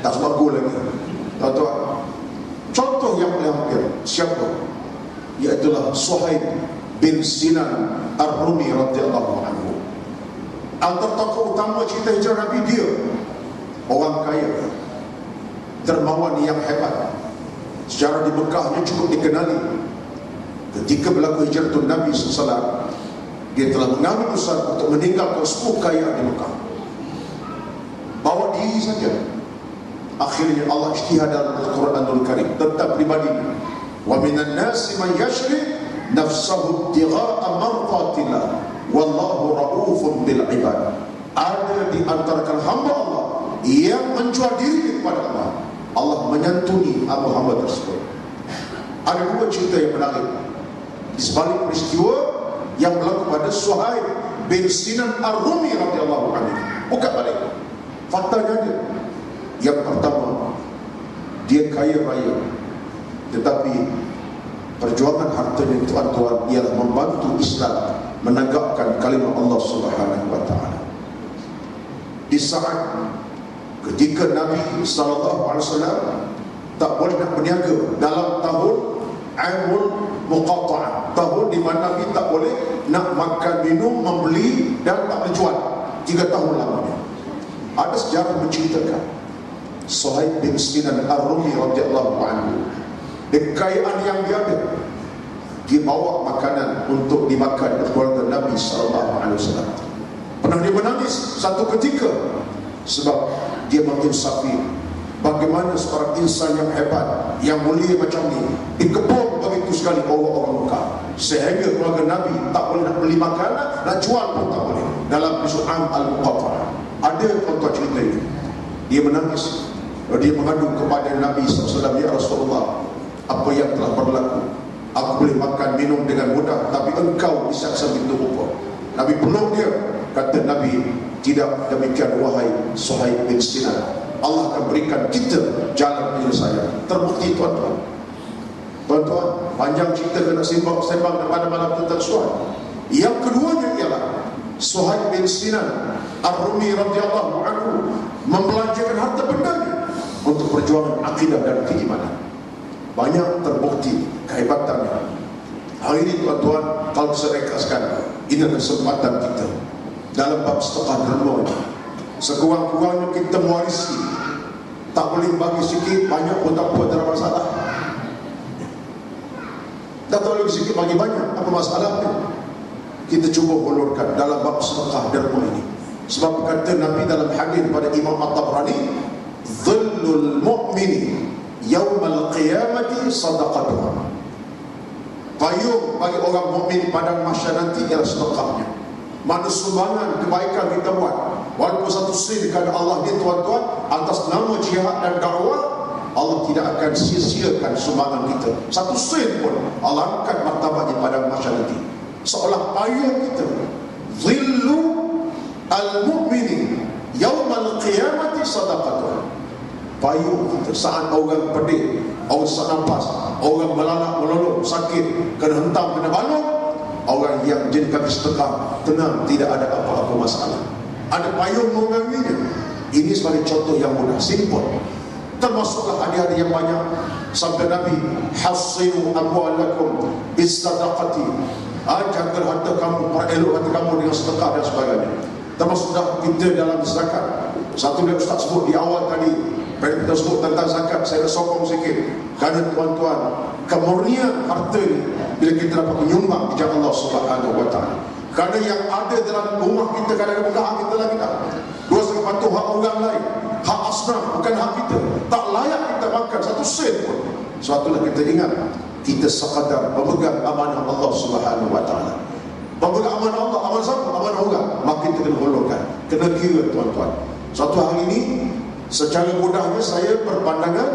tak sempat go lagi tuan-tuan. Contoh yang paling hampir siapa? Iaitulah Suhaib bin Sinan Ar-Rumi radhiyallahu anhu. Antara tokoh utama cerita hijrah Nabi, dia orang kaya, dermawan yang hebat. Secara di Mekah dia cukup dikenali. Ketika berlaku hijrah Nabi SAW, dia telah mengambil usaha untuk meninggalkan semua kekayaan di Mekah, bawa diri saja. Akhirnya Allah ijtihad dalam Al-Quranul Karim tentang pribadi. Wa minan nasi man yashri nafsahu ibtigha'a mardatillah wallahu raufun bil ibad. Ada di antara hamba Allah yang menjual diri kepada Allah, Allah menyantuni hamba tersebut. Ada dua cerita yang menarik di sebalik peristiwa yang berlaku pada Suhaib bin Sinan Ar-Rumi radhiyallahu anhu. Bukan balik, faktanya ada. Yang pertama, dia kaya raya, tetapi perjuangan hartanya tuan-tuan ialah membantu Islam menegakkan kalimat Allah Subhanahu wa taala. Di saat ketika Nabi sallallahu alaihi wasallam tak boleh nak berniaga dalam tahun Aimul Muqatta'ah, tahun di mana Nabi tak boleh nak makan, minum, membeli dan tak berjual 3 tahun lamanya. Ada sejarah menceritakan Suhaib bin Sinan Ar-Rumi radhiyallahu anhu, kekayaan yang dia ada, dia bawa makanan untuk dimakan oleh keluarga Nabi sallallahu alaihi wasallam. Pernah dia menangis satu ketika sebab dia menginsafi bagaimana seorang insan yang hebat, yang mulia macam ni dikepung begitu sekali orang-orang Mekah, sehingga keluarga Nabi tak boleh nak beli makanan, nak jual pun tak boleh. Dalam Am Al-Muqatta'ah ada contoh cerita ini. Dia menangis, dia mengadu kepada Nabi SAW, ya Rasulullah, apa yang telah berlaku? Aku boleh makan, minum dengan mudah, tapi engkau disiksa begitu rupa. Nabi peluk dia. Kata Nabi, tidak demikian wahai Suhaib bin Sinan, Allah akan berikan kita jalan penyelesaian. Terbukti tuan-tuan. Tuan-tuan, panjang cerita kena sembang pada malam tentang Suhaib. Yang keduanya ialah Suhaib bin Sinan Ar-Rumi radhiyallahu anhu membelanjakan harta bendanya untuk perjuangan akidah dan keimanan. Banyak terbukti kehebatannya. Hari ini tuan-tuan, kalau saya rekaskan, ini kesempatan kita dalam bab sedekah derma ini. Sekurang-kurangnya kita mewarisi. Tak boleh bagi sikit, banyak pun tak apa, tak ada masalah. Tak boleh bagi sikit, bagi banyak, apa masalahnya? Kita cuba hulurkan dalam bab sedekah derma ini. Sebab kata Nabi dalam hadis pada Imam At-Tabrani, "Dhillul mu'mini yaumal qiyamati sadaqatuh." Payung bagi orang mukmin pada mahsyar nanti ialah sedekahnya. Mana sumbangan kebaikan kita buat, walaupun satu sen kepada Allah ni tuan-tuan, atas nama jihad dan dakwah, Allah tidak akan sia-siakan sumbangan kita. Satu sen pun Allah angkat martabatnya pada mahsyar nanti. Seolah payung kita, dhillu al-mu'mini yaumal qiyamati sadaqatuh. Payung kita saat orang pedih, orang sesak nafas, orang melalak melolong, sakit, kena hentam, kena balung, orang yang jadi kaki sedekah tenang, tidak ada apa-apa masalah. Ada payung mengenanginya. Ini sebagai contoh yang mudah, simple. Termasuklah hadiah-hadiah yang banyak. Sampai Nabi, "Hassinu amwalakum bisadaqati." Jaga harta kamu, perelok harta kamu dengan sedekah dan sebagainya. Termasuk dah kita dalam zakat. Satu dia Ustaz sebut di awal tadi, kita sebut tentang zakat, saya nak sokong sikit. Kerana tuan-tuan, kemurnian harta ni bila kita dapat menyumbang di jalan Allah Subhanahu wa taala. Kerana yang ada dalam rumah kita kadang-kadang bukan hak kita lagi dah. Dua setengah patuh hak orang lain, hak asnaf, bukan hak kita. Tak layak kita makan satu sen pun. Suatulah kita ingat, kita sekadar memegang amanah Allah Subhanahu wa taala. Memegang amanah Allah, amanah siapa? Amanah orang. Maka kita kena hulurkan, kena kira tuan-tuan. Suatu hari ini, secara mudahnya saya berpandangan,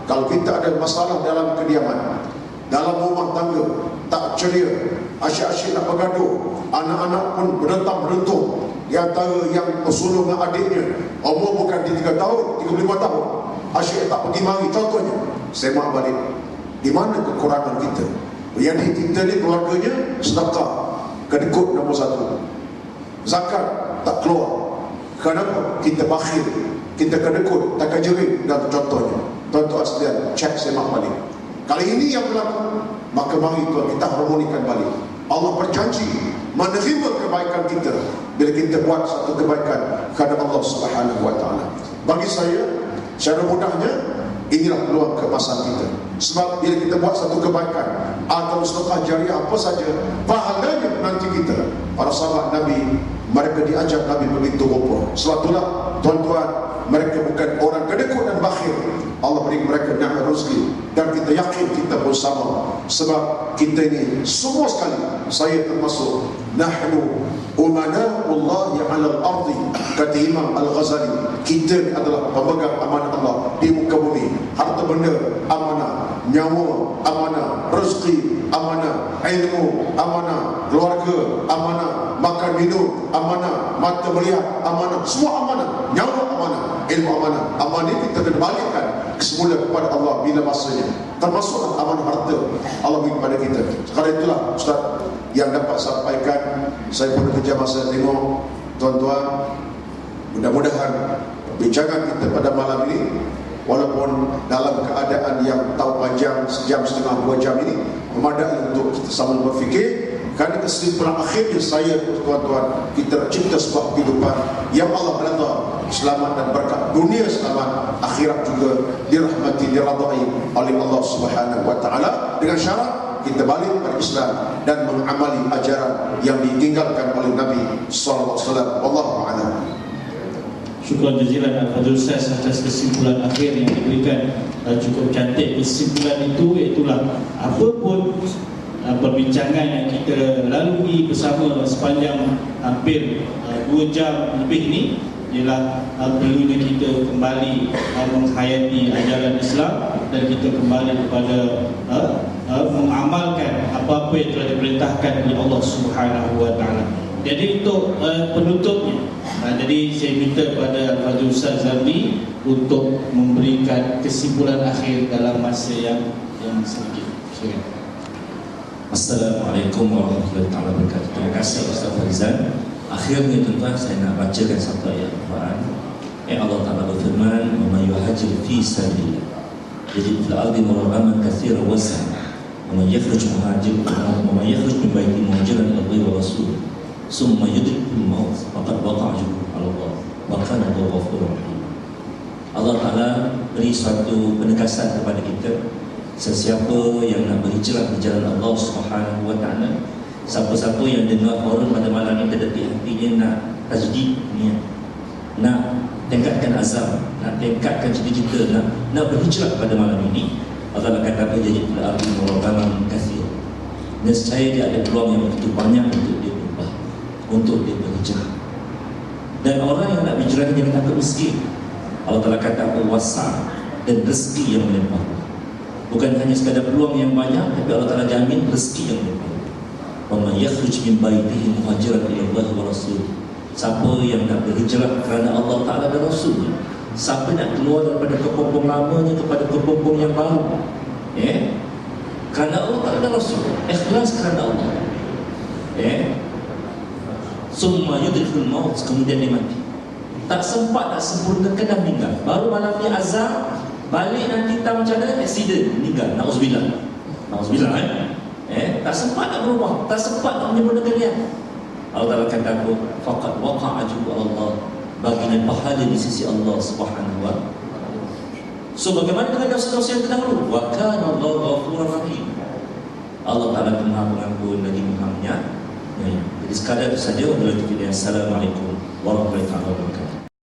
kalau kita ada masalah dalam kediaman, dalam rumah tangga, tak ceria, asyik-asyik nak bergaduh, anak-anak pun berentam-berentuh, di antara yang bersulung dengan adiknya, umur bukan di 3 tahun, 35 tahun, asyik tak pergi mari. Contohnya, semak balik, di mana kekurangan kita? Jadi kita ni keluarganya sedekah, kedekut nombor 1, zakat tak keluar. Kenapa? Kita bakhil, kita kedekut, tak kejerit, dan contohnya. Tuan-tuan sekalian, cek semak balik. Kali ini yang berlaku, maka mari tuan kita harmonikan balik. Allah berjanji menerima kebaikan kita bila kita buat satu kebaikan kerana Allah Subhanahu wa taala. Bagi saya, secara mudahnya, inilah peluang keemasan kita. Sebab bila kita buat satu kebaikan atau sedekah jariah apa saja, pahalanya nanti kita, para sahabat Nabi, mereka diajar Nabi begitu rupa. Sebab itulah tuan-tuan, mereka bukan orang kedekut dan bakhil. Allah beri mereka nikmat rezeki, dan kita yakin kita pun sama. Sebab kita ini semua sekali, saya termasuk, nahnu umana'ullahi 'alal ardi, kata Imam Al-Ghazali, kita adalah pemegang amanah Allah di muka bumi. Harta benda amanah, nyawa amanah, rezeki amanah, ilmu amanah, keluarga amanah, makan minum amanah, mata melihat amanah, semua amanah, nyawa amanah, ilmu amanah. Amanah ini kita kena balikkan semula kepada Allah bila masanya. Termasuklah amanah harta Allah beri kepada kita. Sekarang itulah Ustaz yang dapat sampaikan. Saya pun kerja masa tengok tuan-tuan, mudah-mudahan perbincangan kita pada malam ini, walaupun dalam keadaan yang tahu panjang sejam setengah 2 jam ini, memadai untuk kita sama berfikir. Kerana kesimpulan akhirnya saya, tuan-tuan, kita nak cipta sebuah kehidupan yang Allah redha, selamat dan berkat dunia selamat, akhirat juga dirahmati, diradai oleh Allah Subhanahu wa taala, dengan syarat kita balik pada Islam dan mengamali ajaran yang ditinggalkan oleh Nabi sallallahu alaihi wasallam. Wallahu a'lam. Syukur jazilan Al-Fadhil Ustaz atas kesimpulan akhir yang diberikan. Cukup cantik kesimpulan itu, iaitulah apapun perbincangan yang kita lalui bersama sepanjang hampir 2 jam lebih ni, ialah perlunya kita kembali menghayati ajaran Islam, dan kita kembali kepada mengamalkan apa-apa yang telah diperintahkan oleh Allah Subhanahu wa taala. Jadi untuk penutupnya, jadi saya minta pada Al-Fadhil Ustaz Zamri untuk memberikan kesimpulan akhir dalam masa yang sedikit. Silakan. Assalamualaikum warahmatullahi wabarakatuh. Terima kasih Ustaz Farizan. Akhirnya tuan-tuan, saya nak bacakan satu ayat Al-Quran. Allah Ta'ala berfirman, "Wa may yuhajir fi sabilillah yajid fil ardi muragaman katsiran wasi'an wa ومن يخرج من بيته مهاجرا إلى الله ورسوله ثم يدركه الموت فقد وقع أجره على الله وكان الله غفورا رحيما. Allah Ta'ala beri suatu penegasan kepada kita, sesiapa yang nak berhijrah di jalan Allah Subhanahu wa Ta'ala, siapa-siapa yang dengar horor pada malam ini terdetik hatinya nak tajdid niat, nak tingkatkan azam, nak tingkatkan cita-cita, nak berhijrah pada malam ini, Allah akan dapat jadi arti murabaman kathir. Dan saya dia ada peluang yang begitu banyak untuk dia berubah, untuk dia berhijrah. Dan orang yang nak berhijrah jangan takut miskin. Allah Ta'ala kata wasa' dan rezeki yang melimpah. Bukan hanya sekadar peluang yang banyak, tapi Allah Ta'ala jamin rezeki yang melimpah. Wa man yakhruj min baitihi muhajiran ila Allah wa rasul. Siapa yang nak berhijrah kerana Allah Ta'ala dan Rasul, siapa nak keluar daripada kepompong lamanya kepada kepompong yang baru, kerana Allah Ta'ala dan Rasul, ikhlas kerana Allah, summa yudrikul maut, kemudian dia mati, tak sempat nak sempurnakan dan meninggal. Baru malam ni azam, balik nanti tak macam mana, accident, meninggal, na'udzubillah, tak sempat nak berubah, tak sempat nak menyempurnakan dia. Allah Ta'ala kata aku faqad waqa'a ajru Allah, bagian pahala di sisi Allah Subhanahu wa Ta'ala. So bagaimana dengan dosa-dosa yang terdahulu? Wa kana Allahu ghafurur rahim. Allah Ta'ala Maha Pengampun lagi Maha Penyayang. Jadi sekadar itu saja. Assalamualaikum warahmatullahi wabarakatuh.